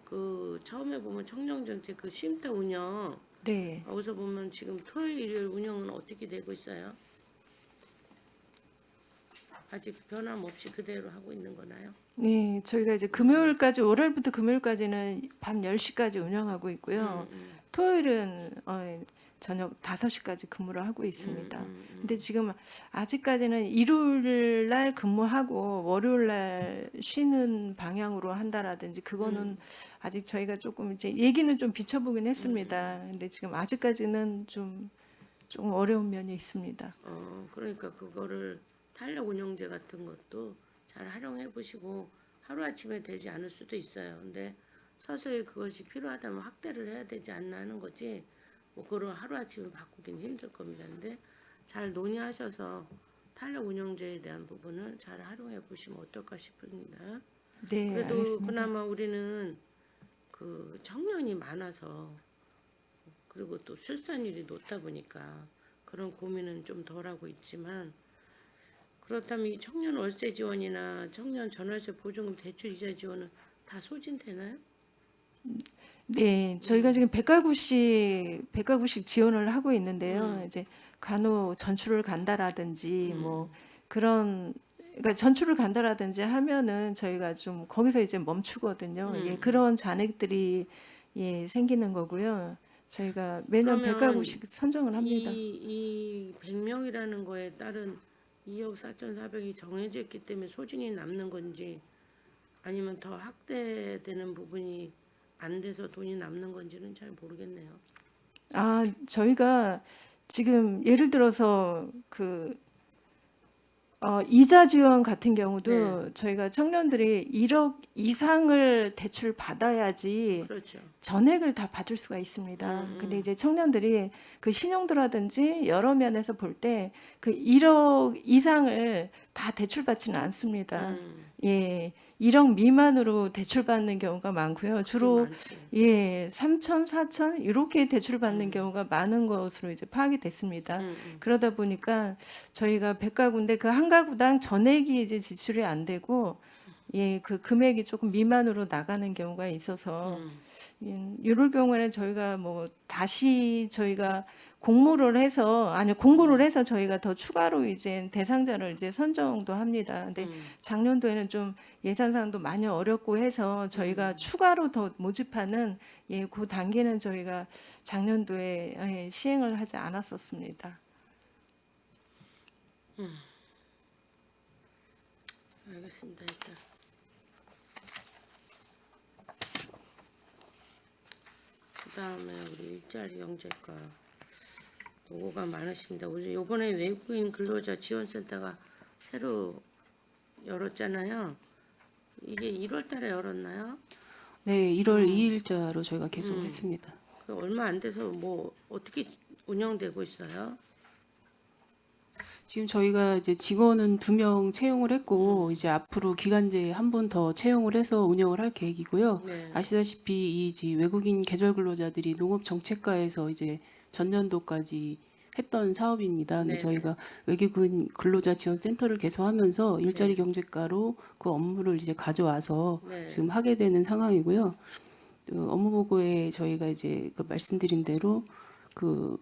그 처음에 보면 청년정책 그 쉼터 운영, 네. 거기서 보면 지금 토요일 일요일 운영은 어떻게 되고 있어요? 아직 변함없이 그대로 하고 있는 거나요? 네, 저희가 이제 금요일까지 월요일부터 금요일까지는 밤 10시까지 운영하고 있고요. 토요일은 저녁 5시까지 근무를 하고 있습니다. 근데 지금 아직까지는 일요일 날 근무하고 월요일 날 쉬는 방향으로 한다라든지 그거는 아직 저희가 조금 이제 얘기는 좀 비춰보긴 했습니다. 근데 지금 아직까지는 좀 어려운 면이 있습니다. 그러니까 그거를 탄력 운영제 같은 것도 잘 활용해 보시고, 하루아침에 되지 않을 수도 있어요. 근데 서서히 그것이 필요하다면 확대를 해야 되지 않나 하는 거지, 뭐 그걸 하루아침에 바꾸기는 힘들 겁니다. 근데 잘 논의하셔서 탄력 운영제에 대한 부분을 잘 활용해 보시면 어떨까 싶습니다. 네, 그래도 알겠습니다. 그나마 우리는 그 청년이 많아서, 그리고 또 출산율이 높다 보니까 그런 고민은 좀 덜하고 있지만, 그렇다면 이 청년 월세 지원이나 청년 전월세 보증금 대출 이자 지원은 다 소진되나요? 네, 저희가 지금 100가구씩 지원을 하고 있는데요. 이제 간혹 전출을 간다라든지 뭐 그런, 그러니까 전출을 간다라든지 하면은 저희가 좀 거기서 이제 멈추거든요. 예, 그런 잔액들이 예, 생기는 거고요. 저희가 매년 그러면 100가구씩 선정을 합니다. 이 100명이라는 거에 따른 2억 4,400이 정해져 있기 때문에 소진이 남는 건지, 아니면 더 확대되는 부분이 안 돼서 돈이 남는 건지는 잘 모르겠네요. 아, 저희가 지금 예를 들어서 이자 지원 같은 경우도 저희가 청년들이 1억 이상을 대출 받아야지 그렇죠. 전액을 다 받을 수가 있습니다. 근데 이제 청년들이 그 신용도라든지 여러 면에서 볼 때 그 1억 이상을 다 대출받지는 않습니다. 예, 1억 미만으로 대출받는 경우가 많고요. 주로 많지. 예, 3천, 4천 이렇게 대출받는 경우가 많은 것으로 이제 파악이 됐습니다. 그러다 보니까 저희가 100가구인데 그 한 가구당 전액이 이제 지출이 안 되고 예, 그 금액이 조금 미만으로 나가는 경우가 있어서 이럴 경우에는 저희가 뭐 다시 저희가 공모를 해서 공고를 해서 저희가 더 추가로 이제 대상자를 이제 선정도 합니다. 근데 작년도에는 좀 예산상도 많이 어렵고 해서 저희가 추가로 더 모집하는 예, 그 단계는 저희가 작년도에 예, 시행을 하지 않았었습니다. 알겠습니다. 일단 그다음에 우리 일자리 경제과 노고가 많으십니다. 우리 이번에 외국인 근로자 지원센터가 새로 열었잖아요. 이게 1월달에 열었나요? 네, 1월 2일자로 저희가 계속 했습니다. 그 얼마 안 돼서 뭐 어떻게 운영되고 있어요? 지금 저희가 이제 직원은 2명 채용을 했고 이제 앞으로 기간제 한 분 더 채용을 해서 운영을 할 계획이고요. 네. 아시다시피 이 외국인 계절 근로자들이 농업정책과에서 이제 전년도까지 했던 사업입니다. 근데 네네. 저희가 외국인 근로자 지원 센터를 개설하면서 일자리 경제과로 그 업무를 이제 가져와서 네. 지금 하게 되는 상황이고요. 업무 보고에 저희가 이제 그 말씀드린 대로 그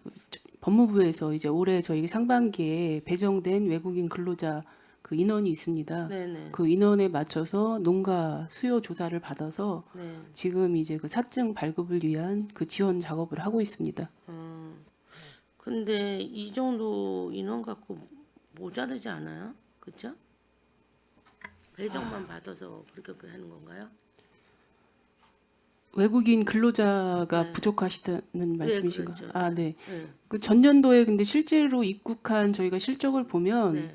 법무부에서 이제 올해 저희 상반기에 배정된 외국인 근로자 그 인원이 있습니다. 네네. 그 인원에 맞춰서 농가 수요 조사를 받아서 네. 지금 이제 그 사증 발급을 위한 그 지원 작업을 하고 있습니다. 근데 이 정도 인원 갖고 모자르지 않아요? 그렇죠? 배정만 받아서 그렇게 하는 건가요? 외국인 근로자가 네. 부족하시다는 말씀이신가요? 그렇죠. 아, 네. 네. 그 전년도에 근데 실제로 입국한 저희가 실적을 보면 네.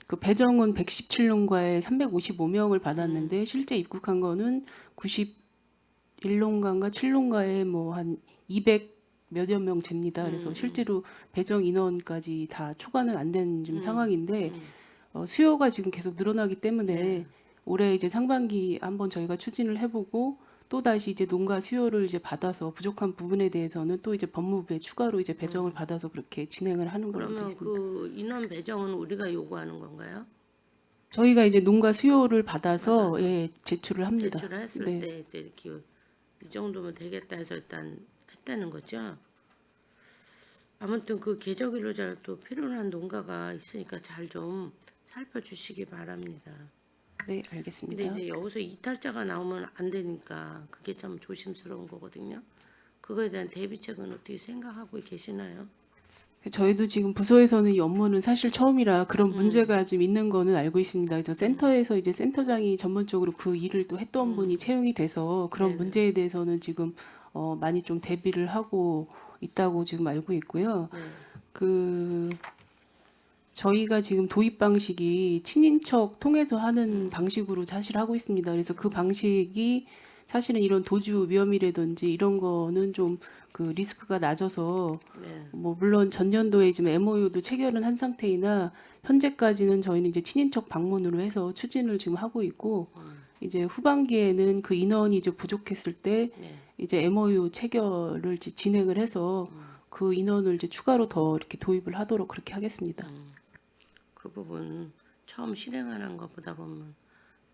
그 배정은 117농가에 355명을 받았는데 실제 입국한 거는 91농가인가 7농가에 뭐 한 200 몇여 명 됩니다. 그래서 실제로 배정 인원까지 다 초과는 안 된 좀 상황인데 수요가 지금 계속 늘어나기 때문에 네. 올해 이제 상반기 한번 저희가 추진을 해보고 또 다시 이제 농가 수요를 이제 받아서 부족한 부분에 대해서는 또 이제 법무부에 추가로 이제 배정을 받아서 그렇게 진행을 하는 걸로 되어 그러면 있습니다. 그 인원 배정은 우리가 요구하는 건가요? 저희가 이제 농가 수요를 받아서 예, 제출을 합니다. 제출을 했을 네. 때 이제 이렇게 이 정도면 되겠다 해서 일단 했다는 거죠. 아무튼 그 계적 근로자를 또 필요로 한 농가가 있으니까 잘 좀 살펴주시기 바랍니다. 네, 근데 알겠습니다. 이제 여기서 이탈자가 나오면 안 되니까 그게 참 조심스러운 거거든요. 그거에 대한 대비책은 어떻게 생각하고 계시나요? 저희도 지금 부서에서는 이 업무는 사실 처음이라 그런 문제가 좀 있는 거는 알고 있습니다. 그래서 센터에서 이제 센터장이 전문적으로 그 일을 또 했던 분이 채용이 돼서 그런 네네. 문제에 대해서는 지금 많이 좀 대비를 하고 있다고 지금 알고 있고요. 네. 그 저희가 지금 도입 방식이 친인척 통해서 하는 방식으로 사실 하고 있습니다. 그래서 그 방식이 사실은 이런 도주 위험이라든지 이런 거는 좀 그 리스크가 낮아서 네. 뭐 물론 전년도에 지금 MOU도 체결은 한 상태이나 현재까지는 저희는 이제 친인척 방문으로 해서 추진을 지금 하고 있고 이제 후반기에는 그 인원이 이제 부족했을 때 네. 이제 MOU 체결을 이제 진행을 해서 그 인원을 이제 추가로 더 이렇게 도입을 하도록 그렇게 하겠습니다. 그 부분 처음 실행하는 것보다 보면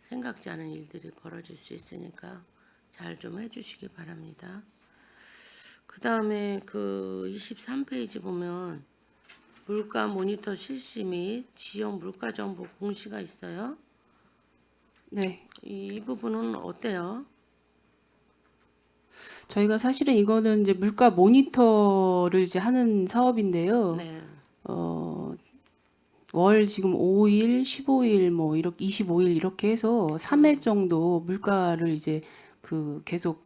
생각지 않은 일들이 벌어질 수 있으니까 잘 좀 해주시기 바랍니다. 그 다음에 그 23페이지 보면 물가 모니터 실시 및 지역 물가 정보 공시가 있어요. 네. 이 부분은 어때요? 저희가 사실은 이거는 이제 물가 모니터를 이제 하는 사업인데요. 네. 월 지금 5일, 15일 뭐 이렇게 25일 이렇게 해서 3회 정도 물가를 이제 그 계속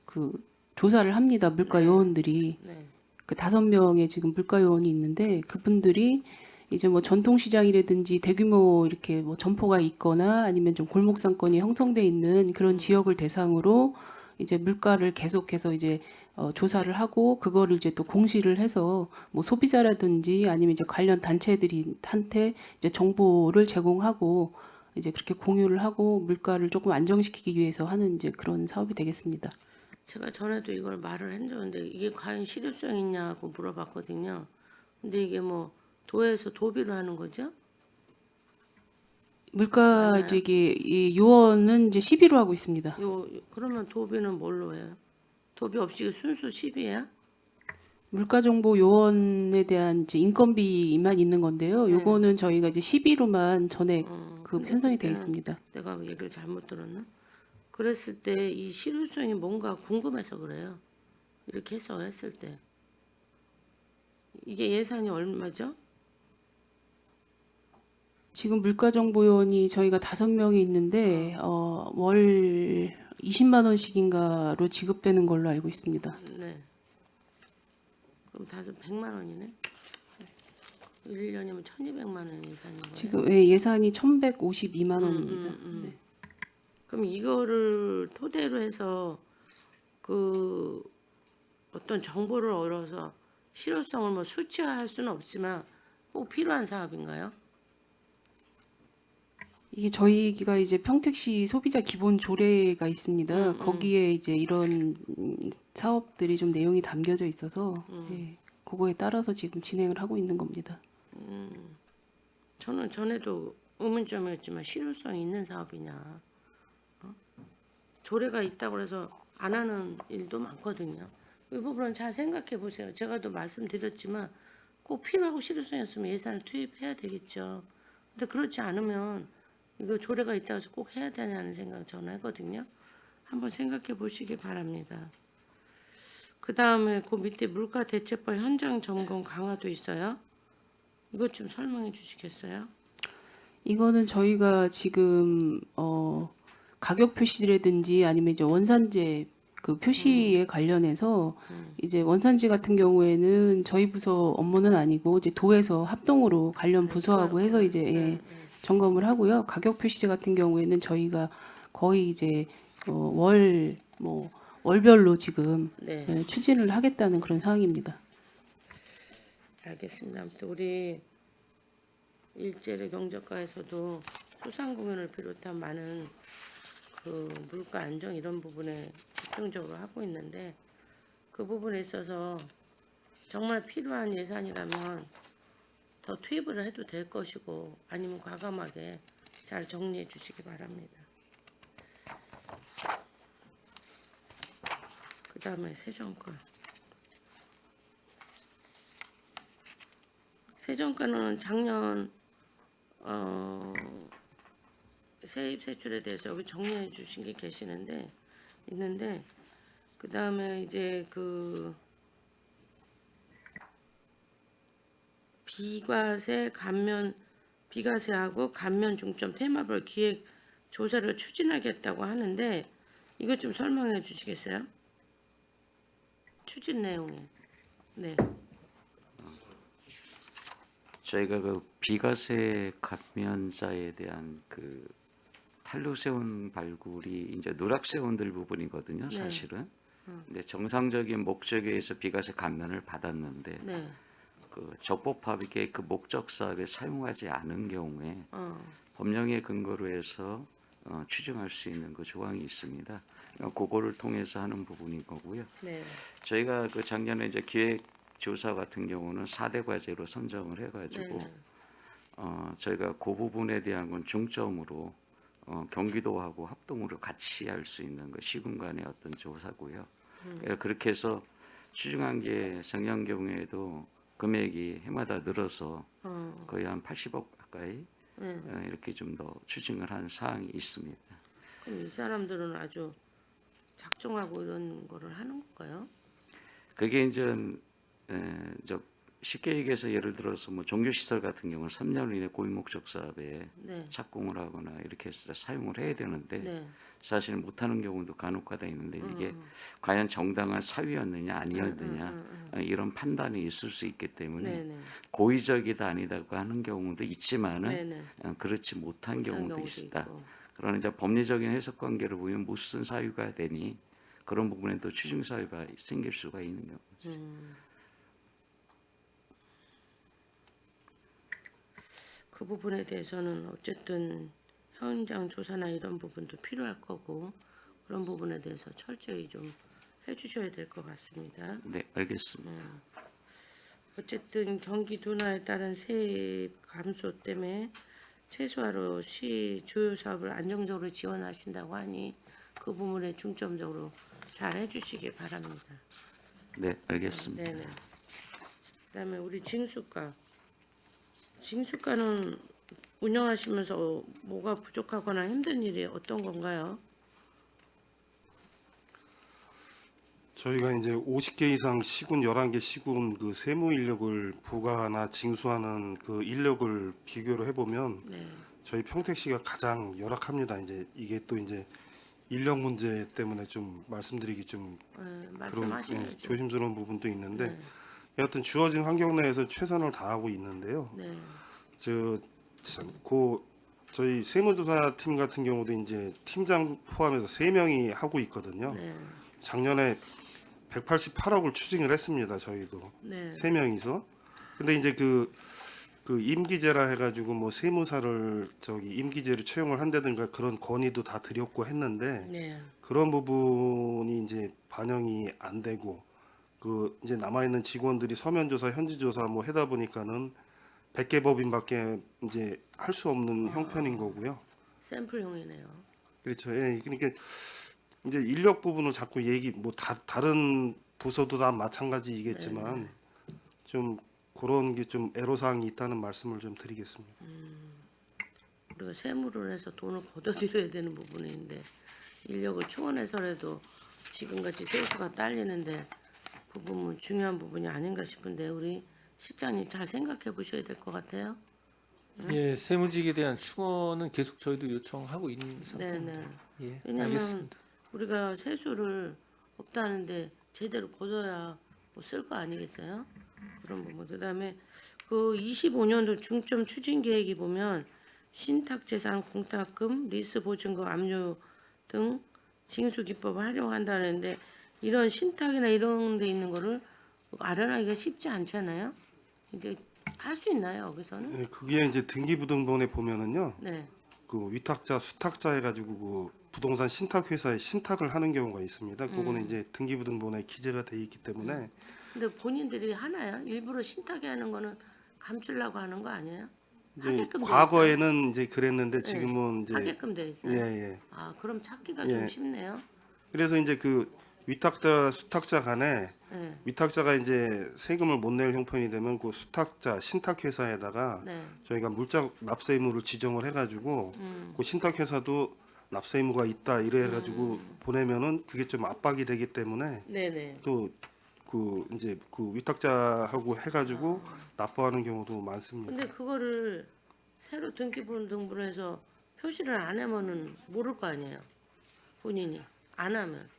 그 조사를 합니다. 물가 요원들이. 네. 그 5명의 지금 물가 요원이 있는데 그분들이 이제 뭐 전통시장이라든지 대규모 이렇게 뭐 점포가 있거나 아니면 좀 골목 상권이 형성돼 있는 그런 지역을 대상으로 이제 물가를 계속해서 이제 조사를 하고 그거를 이제 또 공시를 해서 뭐 소비자라든지 아니면 이제 관련 단체들한테 이제 정보를 제공하고 이제 그렇게 공유를 하고 물가를 조금 안정시키기 위해서 하는 이제 그런 사업이 되겠습니다. 제가 전에도 이걸 말을 했는데 이게 과연 실효성 있냐고 물어봤거든요. 근데 이게 뭐 도에서 도비로 하는 거죠? 물가 맞나요? 이제 이게 이 요원은 이제 10위로 하고 있습니다. 그러면 도비는 뭘로 해요? 도비 없이 순수 10이에요? 물가 정보 요원에 대한 이제 인건비만 있는 건데요. 네. 요거는 저희가 이제 10위로만 전액 그 근데 편성이 되어 그때는 있습니다. 내가 얘기를 잘못 들었나? 그랬을 때 이 실효성이 뭔가 궁금해서 그래요. 이렇게 해서 했을 때 이게 예산이 얼마죠? 지금 물가 정보 요원이 저희가 5명이 있는데 월 20만 원씩인가로 지급되는 걸로 알고 있습니다. 네. 그럼 다들 100만 원이네. 1년이면 1,200만 원 예산인 거예요. 지금 예산이 1,152만 원입니다. 네. 그럼 이거를 토대로 해서 그 어떤 정보를 얻어서 실효성을 뭐 수치화할 수는 없지만 꼭 필요한 사업인가요? 이게 저희가 이제 평택시 소비자 기본 조례가 있습니다. 거기에 이제 이런 사업들이 좀 내용이 담겨져 있어서 예, 그거에 따라서 지금 진행을 하고 있는 겁니다. 저는 전에도 의문점이었지만 실효성이 있는 사업이냐. 조례가 있다고 해서 안 하는 일도 많거든요. 이 부분은 잘 생각해 보세요. 제가 또 말씀드렸지만 꼭 필요하고 실효성이 있으면 예산을 투입해야 되겠죠. 근데 그렇지 않으면 이거 조례가 있다고 해서 꼭 해야 되냐는 생각 저는 하거든요. 한번 생각해 보시기 바랍니다. 그 다음에 그 밑에 물가 대체법 현장 점검 강화도 있어요. 이것 좀 설명해 주시겠어요? 이거는 저희가 지금 가격 표시라든지 아니면 이제 원산지 그 표시에 관련해서 이제 원산지 같은 경우에는 저희 부서 업무는 아니고 이제 도에서 합동으로 관련 부서하고 해서 이제 점검을 하고요. 가격 표시 같은 경우에는 저희가 거의 이제 월별로 지금 네. 추진을 하겠다는 그런 상황입니다. 알겠습니다. 아무튼 우리 일제를 경작과에서도 소상공인을 비롯한 많은 그 물가 안정 이런 부분에 집중적으로 하고 있는데 그 부분에 있어서 정말 필요한 예산이라면 더 투입을 해도 될 것이고 아니면 과감하게 잘 정리해 주시기 바랍니다. 그 다음에 세정권. 세정권은 작년 세입 세출에 대해서 여기 정리해 주신 게 있는데 그 다음에 이제 그 비과세하고 감면 중점 테마별 기획 조사를 추진하겠다고 하는데 이거 좀 설명해 주시겠어요? 추진 내용에. 네. 저희가 그 비과세 감면자에 대한 그 탄루세운 발굴이 이제 누락세운들 부분이거든요, 네. 사실은. 근데 정상적인 목적에 의해서 비과세 감면을 받았는데 네. 그 적법하게 그 목적 사업에 사용하지 않은 경우에 어. 법령의 근거로 해서 추정할 수 있는 그 조항이 있습니다. 그거를 통해서 하는 부분인 거고요. 네. 저희가 그 작년에 이제 기획 조사 같은 경우는 4대 과제로 선정을 해가지고 네. 저희가 그 부분에 대한 건 중점으로 경기도하고 합동으로 같이 할 수 있는 그 시군간의 어떤 조사고요. 그렇게 해서 추정한 게 작년 경우에도 금액이 해마다 늘어서 거의 한 80억 가까이 이렇게 좀 더 추징을 한 사항이 있습니다. 그럼 이 사람들은 아주 작정하고 이런 거를 하는 건가요? 그게 이제 저 쉽게 얘기해서 예를 들어서 뭐 종교시설 같은 경우는 3년 이내 고유목적 사업에 네. 착공을 하거나 이렇게 해서 사용을 해야 되는데 네. 사실 못하는 경우도 간혹가다 있는데 이게 과연 정당한 사유였느냐 아니었느냐 이런 판단이 있을 수 있기 때문에 네네. 고의적이다 아니다고 하는 경우도 있지만은 네네. 그렇지 못한 경우도 있다. 있고. 그러나 이제 법리적인 해석 관계를 보면 무슨 사유가 되니 그런 부분에 또 추징 사유가 생길 수가 있는 경우죠. 그 부분에 대해서는 어쨌든 현장 조사나 이런 부분도 필요할 거고 그런 부분에 대해서 철저히 좀 해주셔야 될 것 같습니다. 네, 알겠습니다. 어쨌든 경기 둔화에 따른 세입 감소 때문에 최소화로 시 주요 사업을 안정적으로 지원하신다고 하니 그 부분에 중점적으로 잘 해주시기 바랍니다. 네, 알겠습니다. 네네. 그다음에 우리 징수과는 운영하시면서 뭐가 부족하거나 힘든 일이 어떤 건가요? 저희가 이제 50개 이상 시군 11개 시군 그 세무 인력을 부과나 징수하는 그 인력을 비교를 해보면 네. 저희 평택시가 가장 열악합니다. 이제 이게 또 이제 인력 문제 때문에 좀 말씀드리기 좀 그런 말씀하셔야죠. 조심스러운 부분도 있는데 네. 여하튼 주어진 환경 내에서 최선을 다하고 있는데요. 네. 저희 세무조사 팀 같은 경우도 이제 팀장 포함해서 3명이 하고 있거든요. 네. 작년에 188억을 추징을 했습니다. 저희도 네. 3명이서. 근데 이제 그 임기제라 해가지고 뭐 세무사를 임기제를 채용을 한다든가 그런 건의도 다 드렸고 했는데 네. 그런 부분이 이제 반영이 안 되고 그 이제 남아 있는 직원들이 서면조사, 현지조사 뭐 하다 보니까는 100개 법인밖에 이제 할 수 없는 형편인 거고요. 샘플형이네요. 그렇죠. 예. 그러니까 이제 인력 부분을 자꾸 다른 부서도 다 마찬가지이겠지만 좀 그런 게 좀 애로사항이 있다는 말씀을 좀 드리겠습니다. 우리가 세무를 해서 돈을 걷어들여야 되는 부분인데 인력을 충원해서라도 지금같이 세수가 딸리는데 그 부분 중요한 부분이 아닌가 싶은데 우리 실장님 잘 생각해 보셔야 될 것 같아요. 예, 세무직에 대한 충원은 계속 저희도 요청하고 있는 상태입니다. 네네. 예, 왜냐하면 알겠습니다. 우리가 세수를 없다는데 제대로 걷어야 뭐 쓸 거 아니겠어요? 그런 부분. 그다음에 그 25년도 중점 추진 계획이 보면 신탁재산 공탁금, 리스 보증금 압류 등 징수 기법을 활용한다는데 이런 신탁이나 이런 데 있는 거를 알아내기가 쉽지 않잖아요. 이제 할 수 있나요, 여기서는? 네, 그게 이제 등기부등본에 보면은요. 네. 그 위탁자, 수탁자 해가지고 그 부동산 신탁 회사에 신탁을 하는 경우가 있습니다. 그거는 이제 등기부등본에 기재가 돼 있기 때문에 근데 본인들이 하나요? 일부러 신탁이 하는 거는 감추려고 하는 거 아니에요? 이제 하게끔 돼 과거에는 이제 그랬는데 지금은 이제 하게끔 돼 있어요. 예. 아, 그럼 찾기가 좀 예. 쉽네요. 그래서 이제 그 위탁자, 수탁자 간에 네. 위탁자가 이제 세금을 못 낼 형편이 되면 그 수탁자, 신탁 회사에다가 네. 저희가 물적 납세 의무를 지정을 해가지고 그 신탁 회사도 납세 의무가 있다 이래가지고 보내면은 그게 좀 압박이 되기 때문에 네네. 또 그 이제 그 위탁자하고 해가지고 납부하는 경우도 많습니다. 근데 그거를 새로 등기부등본에서 표시를 안 하면은 모를 거 아니에요. 본인이 안 하면.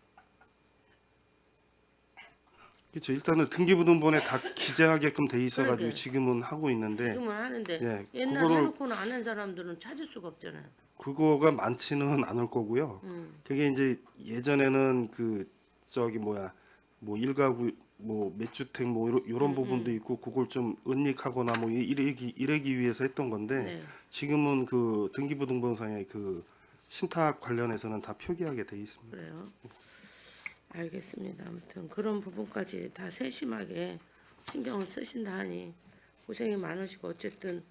그렇죠. 일단은 등기부등본에 다 기재하게끔 돼 있어가지고 그러게. 지금은 하고 있는데 지금은 하는데 예, 옛날 그거를- 해놓고는 안 한 사람들은 찾을 수가 없잖아요. 그거가 많지는 않을 거고요. 그게 이제 예전에는 그 저기 뭐야 뭐 일가구 뭐 몇 주택 뭐 이런 부분도 있고 그걸 좀 은닉하거나 뭐 이래기 위해서 했던 건데 네. 지금은 그 등기부등본상의 그 신탁 관련해서는 다 표기하게 돼 있습니다. 그래요. 알겠습니다. 아무튼 그런 부분까지 다 세심하게 신경을 쓰신다 하니 고생이 많으시고 어쨌든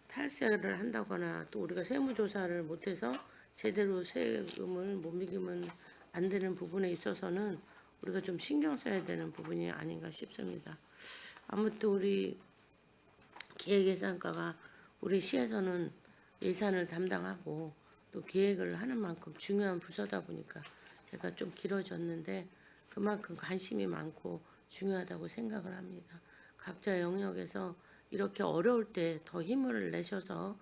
탈세를 한다거나 또 우리가 세무조사를 못해서 제대로 세금을 못 매기면 안 되는 부분에 있어서는 우리가 좀 신경 써야 되는 부분이 아닌가 싶습니다. 아무튼 우리 기획예산과가 우리 시에서는 예산을 담당하고 또 기획을 하는 만큼 중요한 부서다 보니까 제가 좀 길어졌는데 그만큼 관심이 많고 중요하다고 생각을 합니다. 각자 영역에서 이렇게 어려울 때 더 힘을 내셔서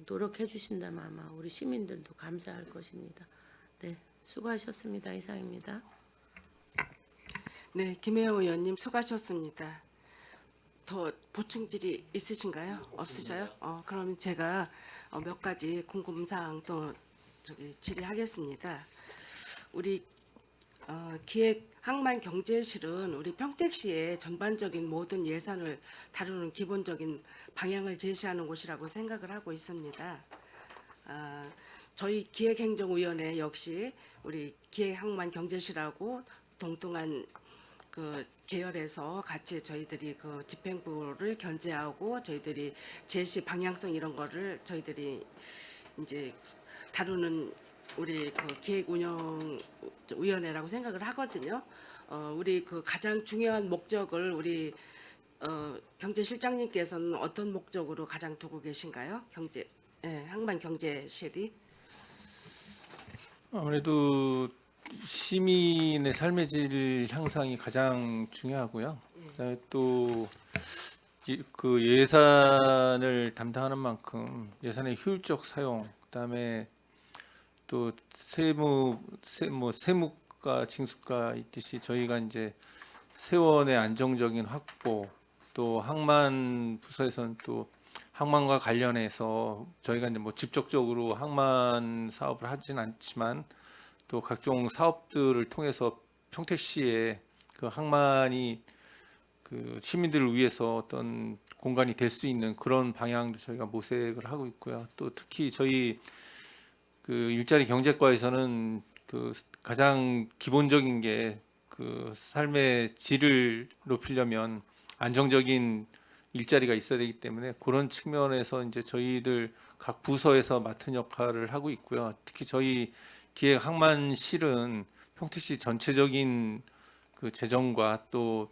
노력해 주신다면 아마 우리 시민들도 감사할 것입니다. 네, 수고하셨습니다. 이상입니다. 네, 김혜영 의원님 수고하셨습니다. 더 보충 질의 있으신가요? 없으셔요? 그러면 제가 몇 가지 궁금사항 또 질의하겠습니다. 우리 기획 항만 경제실은 우리 평택시의 전반적인 모든 예산을 다루는 기본적인 방향을 제시하는 곳이라고 생각을 하고 있습니다. 저희 기획행정위원회 역시 우리 기획 항만 경제실하고 동등한 그 계열에서 같이 저희들이 그 집행부를 견제하고 저희들이 제시 방향성 이런 거를 저희들이 이제 다루는 우리 그 기획운영위원회라고 생각을 하거든요. 우리 그 가장 중요한 목적을 우리 경제실장님께서는 어떤 목적으로 가장 두고 계신가요? 항만 경제실이? 아무래도 시민의 삶의 질 향상이 가장 중요하고요. 그다음에 또 그 예산을 담당하는 만큼 예산의 효율적 사용, 그다음에 또 세무가 징수가 있듯이 저희가 이제 세원의 안정적인 확보, 또 항만 부서에서는 또 항만과 관련해서 저희가 이제 뭐 직접적으로 항만 사업을 하진 않지만 또 각종 사업들을 통해서 평택시에 그 항만이 그 시민들을 위해서 어떤 공간이 될 수 있는 그런 방향도 저희가 모색을 하고 있고요. 또 특히 저희 그 일자리 경제과에서는 그 가장 기본적인 게 그 삶의 질을 높이려면 안정적인 일자리가 있어야 되기 때문에 그런 측면에서 이제 저희들 각 부서에서 맡은 역할을 하고 있고요. 특히 저희 기획 항만실은 평택시 전체적인 그 재정과 또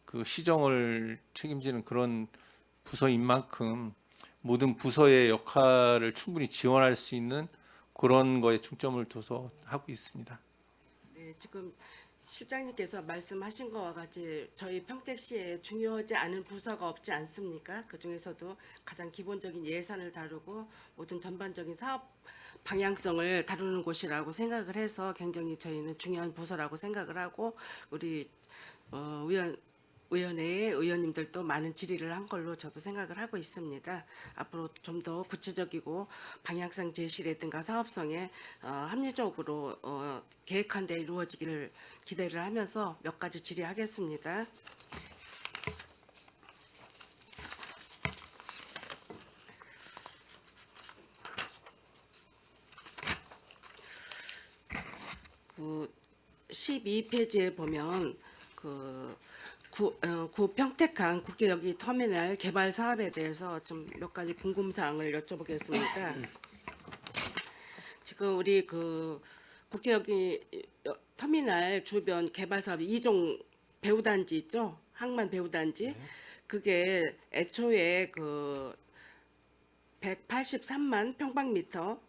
그 시정을 책임지는 그런 부서인 만큼 모든 부서의 역할을 충분히 지원할 수 있는 그런 거에 중점을 둬서 하고 있습니다. 네, 지금 실장님께서 말씀하신 것과 같이 저희 평택시에 중요하지 않은 부서가 없지 않습니까? 그 중에서도 가장 기본적인 예산을 다루고 모든 전반적인 사업 방향성을 다루는 곳이라고 생각을 해서 굉장히 저희는 중요한 부서라고 생각을 하고 우리 의원회의 의원님들도 많은 질의를 한 걸로 저도 생각을 하고 있습니다. 앞으로 좀 더 구체적이고 방향성 제시라든가 사업성에 합리적으로 계획한 데 이루어지기를 기대를 하면서 몇 가지 질의하겠습니다. 그 12페이지에 보면 구 평택항 국제여기 터미널 개발 사업에 대해서 좀 몇 가지 궁금 사항을 여쭤보겠습니다. 지금 우리 그 국제여기 터미널 주변 개발 사업 2종 배후단지 있죠? 항만 배후단지. 그게 애초에 그 183만 평방미터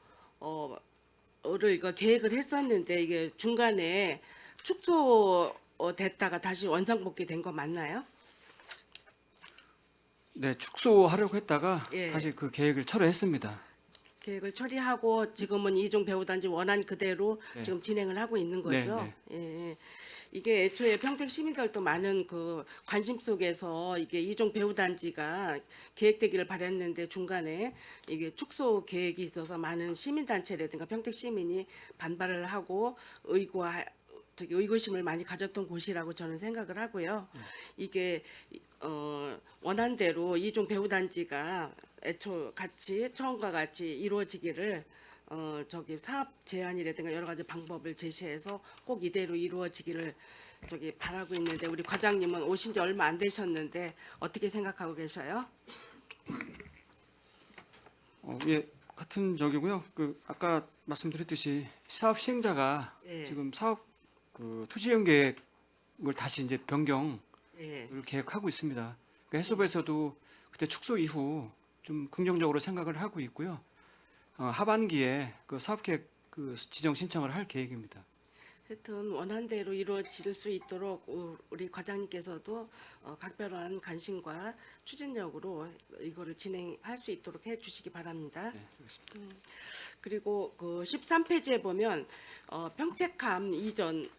를 이거 계획을 했었는데 이게 중간에 축소 됐다가 다시 원상복귀 된 거 맞나요? 네, 축소하려고 했다가 예. 다시 그 계획을 철회했습니다. 계획을 처리하고 지금은 이종 배후단지 원안 그대로 네. 지금 진행을 하고 있는 거죠. 네, 예. 이게 애초에 평택 시민들도 많은 그 관심 속에서 이게 이종 배후단지가 계획되기를 바랬는데 중간에 이게 축소 계획이 있어서 많은 시민단체라든가 평택 시민이 반발을 하고 의구심을 많이 가졌던 곳이라고 저는 생각을 하고요. 이게 원한대로 이종 배후단지가 애초 같이 처음과 같이 이루어지기를 사업 제안이라든가 여러 가지 방법을 제시해서 꼭 이대로 이루어지기를 바라고 있는데 우리 과장님은 오신 지 얼마 안 되셨는데 어떻게 생각하고 계셔요? 예, 같은 적이고요. 그 아까 말씀드렸듯이 사업 시행자가 예. 지금 사업 그 투지 이용 계획을 다시 이제 변경을 예. 계획하고 있습니다. 그러니까 해수부에서도 그때 축소 이후 좀 긍정적으로 생각을 하고 있고요. 하반기에 그 사업 계획 그 지정 신청을 할 계획입니다. 하여튼 원한대로 이루어질 수 있도록 우리 과장님께서도 각별한 관심과 추진력으로 이거를 진행할 수 있도록 해주시기 바랍니다. 네, 알겠습니다. 그리고 그 13페이지에 보면 평택함 이전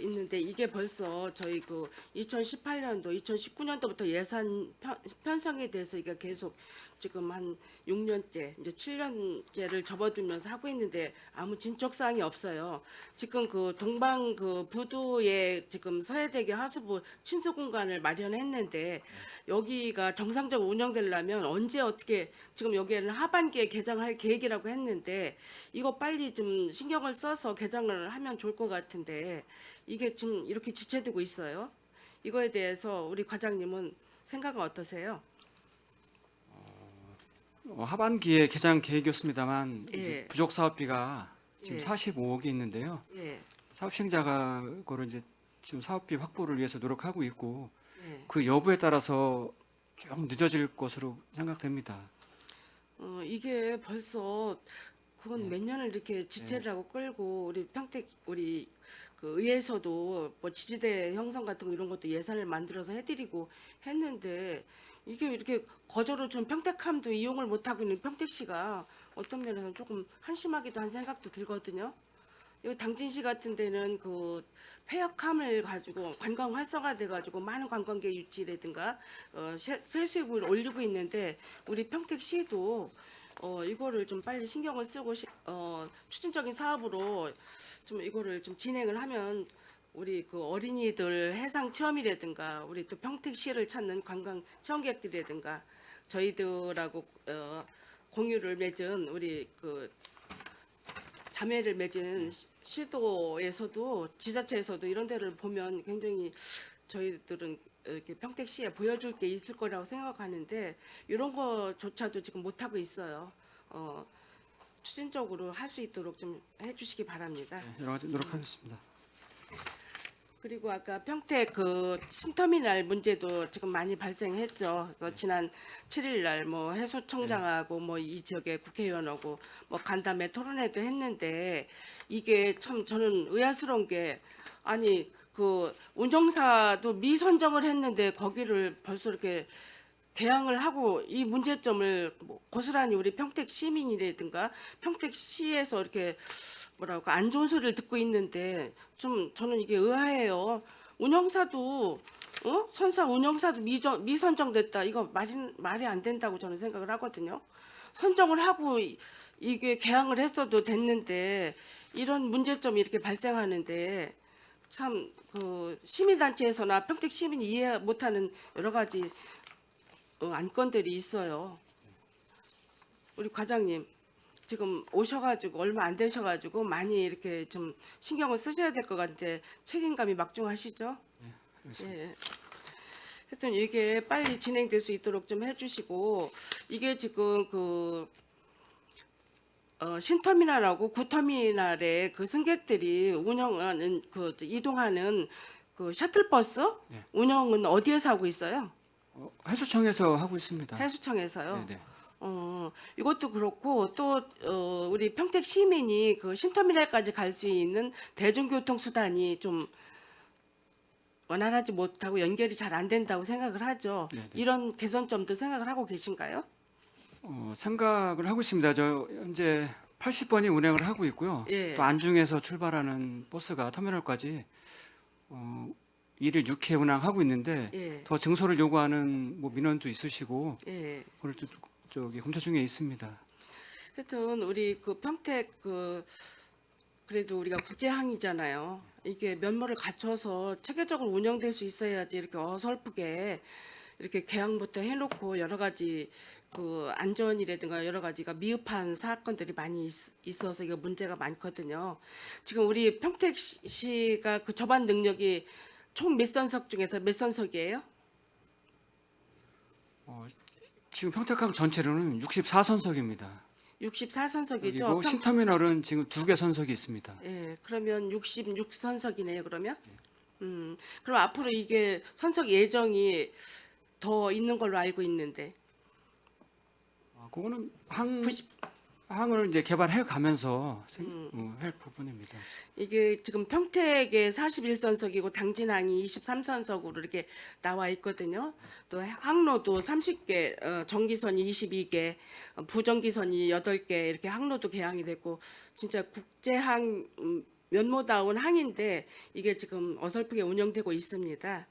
있는데 이게 벌써 저희 그 2018년도, 2019년도부터 예산 편성에 대해서 이게 계속 지금 한 6년째, 이제 7년째를 접어들면서 하고 있는데 아무 진척 사항이 없어요. 지금 그 동방 그 부두에 지금 서해대교 하수부 친수 공간을 마련했는데 여기가 정상적으로 운영되려면 언제 어떻게 지금 여기에는 하반기에 개장할 계획이라고 했는데 이거 빨리 좀 신경을 써서 개장을 하면 좋을 것 같은데 이게 지금 이렇게 지체되고 있어요. 이거에 대해서 우리 과장님은 생각은 어떠세요? 하반기에 개장 계획이었습니다만 예. 이제 부족 사업비가 지금 예. 45억이 있는데요. 예, 사업 시행자가 그거를 이제 지금 사업비 확보를 위해서 노력하고 있고 예. 그 여부에 따라서 좀 늦어질 것으로 생각됩니다. 이게 벌써 그건 몇 년을 이렇게 지체를 하고 끌고 우리 평택 우리 그 의회에서도 뭐 지지대 형성 같은 거 이런 것도 예산을 만들어서 해드리고 했는데 이게 이렇게 거저로 준 평택함도 이용을 못 하고 있는 평택시가 어떤 면에서는 조금 한심하기도 한 생각도 들거든요. 여기 당진시 같은 데는 그 폐역함을 가지고 관광 활성화돼 가지고 많은 관광객 유치라든가 세수입을 올리고 있는데 우리 평택시도 이거를 좀 빨리 신경을 쓰고 추진적인 사업으로 좀 이거를 좀 진행을 하면 우리 그 어린이들 해상 체험이라든가 우리 또 평택시를 찾는 관광 체험객들이라든가 저희들하고 공유를 맺은 우리 그 자매를 맺은 시도에서도 지자체에서도 이런 데를 보면 굉장히 저희들은 이렇게 평택시에 보여줄 게 있을 거라고 생각하는데 이런 거조차도 지금 못 하고 있어요. 추진적으로 할 수 있도록 좀 해주시기 바랍니다. 네, 여러 가지 노력하겠습니다. 그리고 아까 평택 그 신터미널 문제도 지금 많이 발생했죠. 지난 7일 날 뭐 해수청장하고 뭐 이 지역의 국회의원하고 뭐 간담회 토론회도 했는데 이게 참 저는 의아스러운 게 아니 그 운영사도 미선정을 했는데 거기를 벌써 이렇게 개항을 하고 이 문제점을 뭐 고스란히 우리 평택 시민이라든가 평택시에서 이렇게 뭐랄까 안 좋은 소리를 듣고 있는데 좀 저는 이게 의아해요. 운영사도 선사 운영사도 미선정됐다. 이거 말이 안 된다고 저는 생각을 하거든요. 선정을 하고 이게 개항을 했어도 됐는데 이런 문제점이 이렇게 발생하는데 참 그 시민단체에서나 평택 시민이 이해 못하는 여러 가지 안건들이 있어요. 우리 과장님 지금 오셔가지고 얼마 안 되셔가지고 많이 이렇게 좀 신경을 쓰셔야 될 것 같은데 책임감이 막중하시죠? 예. 하여튼 이게 빨리 진행될 수 있도록 좀 해주시고 이게 지금 그 신터미널하고 구터미널에 그 승객들이 운영하는 그 이동하는 그 셔틀버스 네. 운영은 어디에서 하고 있어요? 해수청에서 하고 있습니다. 해수청에서요. 네네. 이것도 그렇고 또 우리 평택 시민이 그 신터미널까지 갈 수 있는 대중교통 수단이 좀 원활하지 못하고 연결이 잘 안 된다고 생각을 하죠. 네네. 이런 개선점도 생각을 하고 계신가요? 생각을 하고 있습니다. 저 현재 80번이 운행을 하고 있고요. 예. 또 안중에서 출발하는 버스가 터미널까지 일일 6회 운항하고 있는데 예. 더 증소를 요구하는 뭐 민원도 있으시고 예. 그걸 또 저기 검토 중에 있습니다. 하여튼 우리 그 평택 그 그래도 우리가 국제항이잖아요. 이게 면모를 갖춰서 체계적으로 운영될 수 있어야지 이렇게 어설프게 이렇게 개항부터 해놓고 여러 가지 그 안전이라든가 여러 가지가 미흡한 사건들이 많이 있어서 이거 문제가 많거든요. 지금 우리 평택시가 그 접안 능력이 총 몇 선석 중에서 몇 선석이에요? 지금 평택항 전체로는 64선석입니다. 64선석이죠. 그리고 신터미널은 지금 2개 선석이 있습니다. 예, 그러면 66선석이네요. 그러면. 그럼 앞으로 이게 선석 예정이 더 있는 걸로 알고 있는데. 그거는 항을 이제 개발해 가면서 할 부분입니다. 이게 지금 평택에 41선석이고 당진항이 23선석으로 이렇게 나와 있거든요. 또 항로도 30개, 정기선이 22개, 부정기선이 8개 이렇게 항로도 개항이 됐고 진짜 국제항 면모다운 항인데 이게 지금 어설프게 운영되고 있습니다.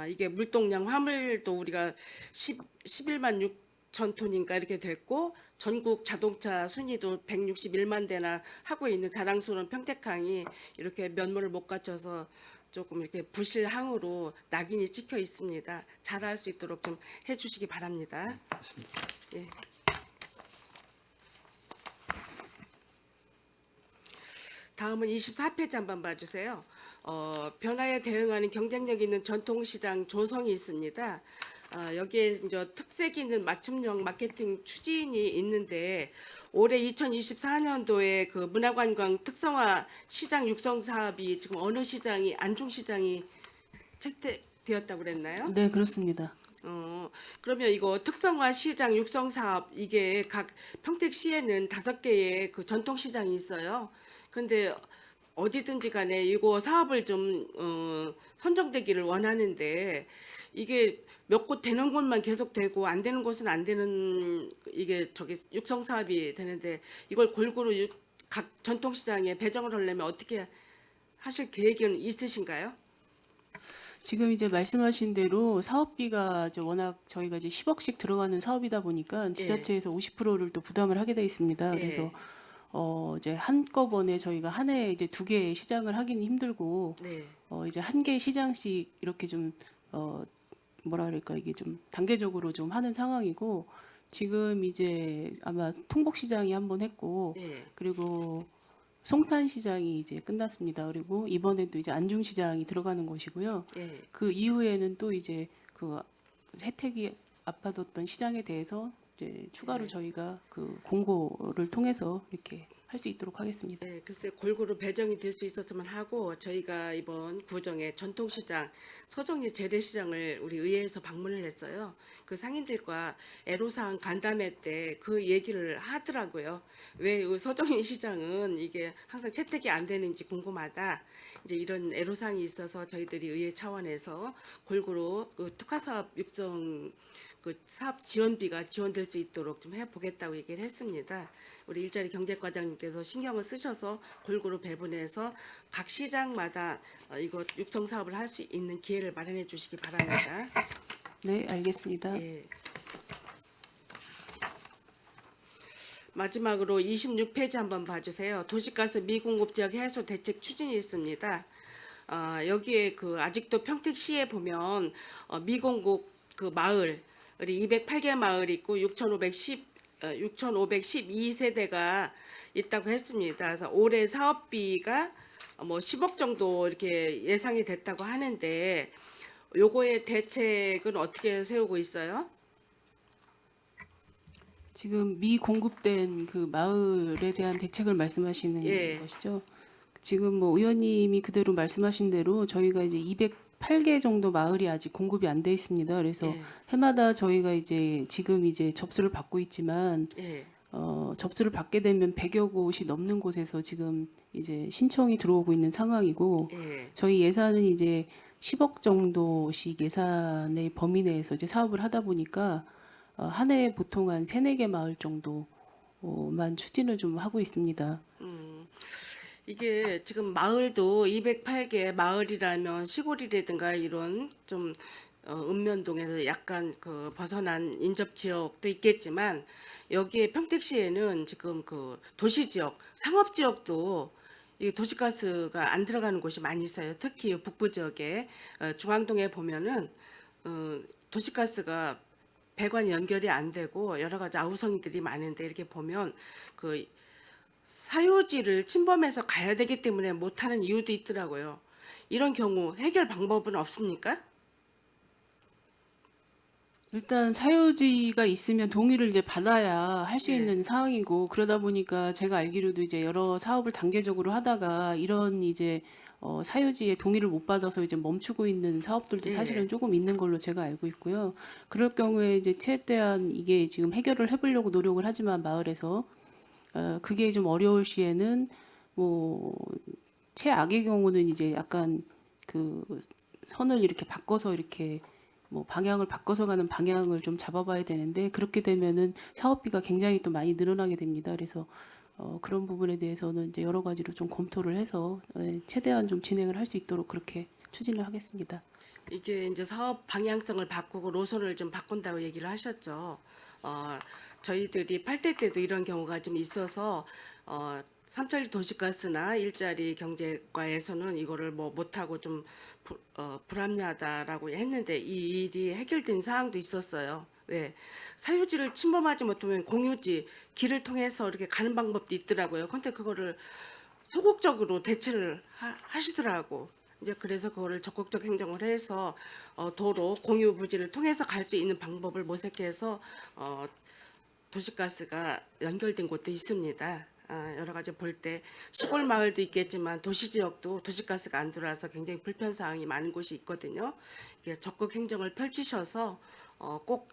이게 물동량 화물도 우리가 11만 6천 톤인가 이렇게 됐고 전국 자동차 순위도 161만 대나 하고 있는 자랑스러운 평택항이 이렇게 면모를 못 갖춰서 조금 이렇게 부실항으로 낙인이 찍혀 있습니다. 잘할 수 있도록 좀 해주시기 바랍니다. 맞습니다. 예. 다음은 24페이지 한번 봐주세요. 변화에 대응하는 경쟁력 있는 전통시장 조성이 있습니다. 여기에 이제 특색 있는 맞춤형 마케팅 추진이 있는데 올해 2024년도에 그 문화관광 특성화 시장 육성 사업이 지금 어느 시장이 안중시장이 채택되었다고 그랬나요? 네, 그렇습니다. 그러면 이거 특성화 시장 육성 사업 이게 각 평택시에는 5개의 그 전통 시장이 있어요. 근데 어디든지 간에 이거 사업을 좀 선정되기를 원하는데 이게 몇 곳 되는 곳만 계속 되고 안 되는 곳은 안 되는 이게 저기 육성 사업이 되는데 이걸 골고루 각 전통 시장에 배정을 하려면 어떻게 하실 계획은 있으신가요? 지금 이제 말씀하신 대로 사업비가 이제 워낙 저희가 이제 10억씩 들어가는 사업이다 보니까 지자체에서 50%를 또 부담을 하게 돼 있습니다. 그래서 이제 한꺼번에 저희가 한 해에 이제 2개의 시장을 하기는 힘들고 네. 이제 1개 시장씩 이렇게 좀 뭐라 그럴까 이게 좀 단계적으로 좀 하는 상황이고 지금 이제 아마 통복시장이 한 번 했고 네. 그리고 송탄시장이 이제 끝났습니다. 그리고 이번에도 이제 안중시장이 들어가는 것이고요. 네. 그 이후에는 또 이제 그 혜택이 안 받았던 시장에 대해서 이제 추가로 저희가 그 공고를 통해서 이렇게 할 수 있도록 하겠습니다. 네, 글쎄 골고루 배정이 될 수 있었으면 하고 저희가 이번 구정에 전통시장 서정리 재래시장을 우리 의회에서 방문을 했어요. 그 상인들과 애로사항 간담회 때 그 얘기를 하더라고요. 왜 서정리 시장은 이게 항상 채택이 안 되는지 궁금하다. 이제 이런 애로사항이 있어서 저희들이 의회 차원에서 골고루 그 특화사업 육성 그 사업 지원비가 지원될 수 있도록 좀 해보겠다고 얘기를 했습니다. 우리 일자리 경제과장님께서 신경을 쓰셔서 골고루 배분해서 각 시장마다 이거 육성 사업을 할 수 있는 기회를 마련해 주시기 바랍니다. 네, 알겠습니다. 예. 마지막으로 26페이지 한번 봐주세요. 도시가스 미공급 지역 해소 대책 추진이 있습니다. 여기에 그 아직도 평택시에 보면 미공급 그 마을 우리 208개 마을이 있고 6,512세대가 있다고 했습니다. 그래서 올해 사업비가 뭐 10억 정도 이렇게 예상이 됐다고 하는데 요거의 대책은 어떻게 세우고 있어요? 지금 미공급된 그 마을에 대한 대책을 말씀하시는 예. 것이죠. 지금 뭐 의원님이 그대로 말씀하신 대로 저희가 이제 208개 정도 마을이 아직 공급이 안 돼 있습니다. 그래서 예. 해마다 저희가 이제 지금 이제 접수를 받고 있지만 예. 접수를 받게 되면 100여 곳이 넘는 곳에서 지금 이제 신청이 들어오고 있는 상황이고 예. 저희 예산은 이제 10억 정도씩 예산의 범위 내에서 이제 사업을 하다 보니까 한 해에 보통 한 3-4개 마을 정도만 추진을 좀 하고 있습니다. 이게 지금 마을도 208개 마을이라면 시골이라든가 이런 좀 읍면동에서 약간 그 벗어난 인접 지역도 있겠지만 여기에 평택시에는 지금 그 도시 지역, 상업 지역도 이 도시가스가 안 들어가는 곳이 많이 있어요. 특히 북부 지역에 중앙동에 보면은 도시가스가 배관이 연결이 안 되고 여러 가지 아우성이들이 많은데 이렇게 보면 그 사유지를 침범해서 가야 되기 때문에 못하는 이유도 있더라고요. 이런 경우 해결 방법은 없습니까? 일단 사유지가 있으면 동의를 이제 받아야 할 수 예. 있는 상황이고 그러다 보니까 제가 알기로도 이제 여러 사업을 단계적으로 하다가 이런 이제 사유지에 동의를 못 받아서 이제 멈추고 있는 사업들도 예. 사실은 조금 있는 걸로 제가 알고 있고요. 그럴 경우에 이제 최대한 이게 지금 해결을 해보려고 노력을 하지만 마을에서 그게 좀 어려울 시에는 뭐 최악의 경우는 이제 약간 그 선을 이렇게 바꿔서 이렇게 뭐 방향을 바꿔서 가는 방향을 좀 잡아봐야 되는데 그렇게 되면은 사업비가 굉장히 또 많이 늘어나게 됩니다. 그래서 그런 부분에 대해서는 이제 여러 가지로 좀 검토를 해서 최대한 좀 진행을 할 수 있도록 그렇게 추진을 하겠습니다. 이게 이제 사업 방향성을 바꾸고 노선을 좀 바꾼다고 얘기를 하셨죠. 저희들이 8대 때도 이런 경우가 좀 있어서 삼천리 도시가스나 일자리 경제과에서는 이거를 뭐 못하고 좀 불합리하다라고 했는데 이 일이 해결된 사항도 있었어요. 왜 사유지를 침범하지 못하면 공유지 길을 통해서 이렇게 가는 방법도 있더라고요. 근데 그거를 소극적으로 대처를 하시더라고. 이제 그래서 그거를 적극적 행정을 해서 도로 공유 부지를 통해서 갈 수 있는 방법을 모색해서 도시가스가 연결된 곳도 있습니다. 여러 가지 볼 때 시골 마을도 있겠지만 도시 지역도 도시가스가 안 들어와서 굉장히 불편 사항이 많은 곳이 있거든요. 이게 적극 행정을 펼치셔서 꼭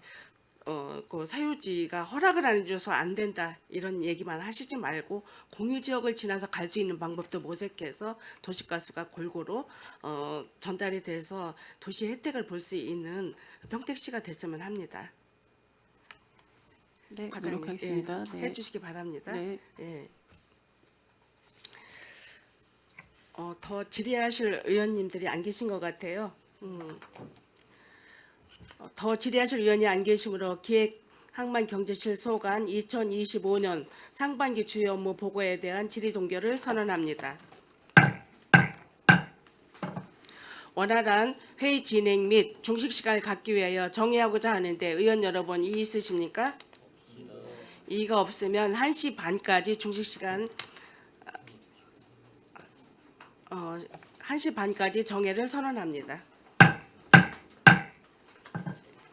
그 사유지가 허락을 안 해줘서 안 된다 이런 얘기만 하시지 말고 공유 지역을 지나서 갈 수 있는 방법도 모색해서 도시가스가 골고루 전달이 돼서 도시 혜택을 볼 수 있는 평택시가 됐으면 합니다. 네, 과장님, 노력하겠습니다. 예, 네. 해주시기 바랍니다. 네. 예. 더 질의하실 의원님들이 안 계신 것 같아요. 더 질의하실 의원이 안 계시므로 기획항만경제실 소관 2025년 상반기 주요 업무 보고에 대한 질의 동결을 선언합니다. 원활한 회의 진행 및 중식 시간을 갖기 위하여 정의하고자 하는데 의원 여러분 이의 있으십니까? 이의가 없으면 1시 반까지 중식 시간 1시 반까지 정회를 선언합니다.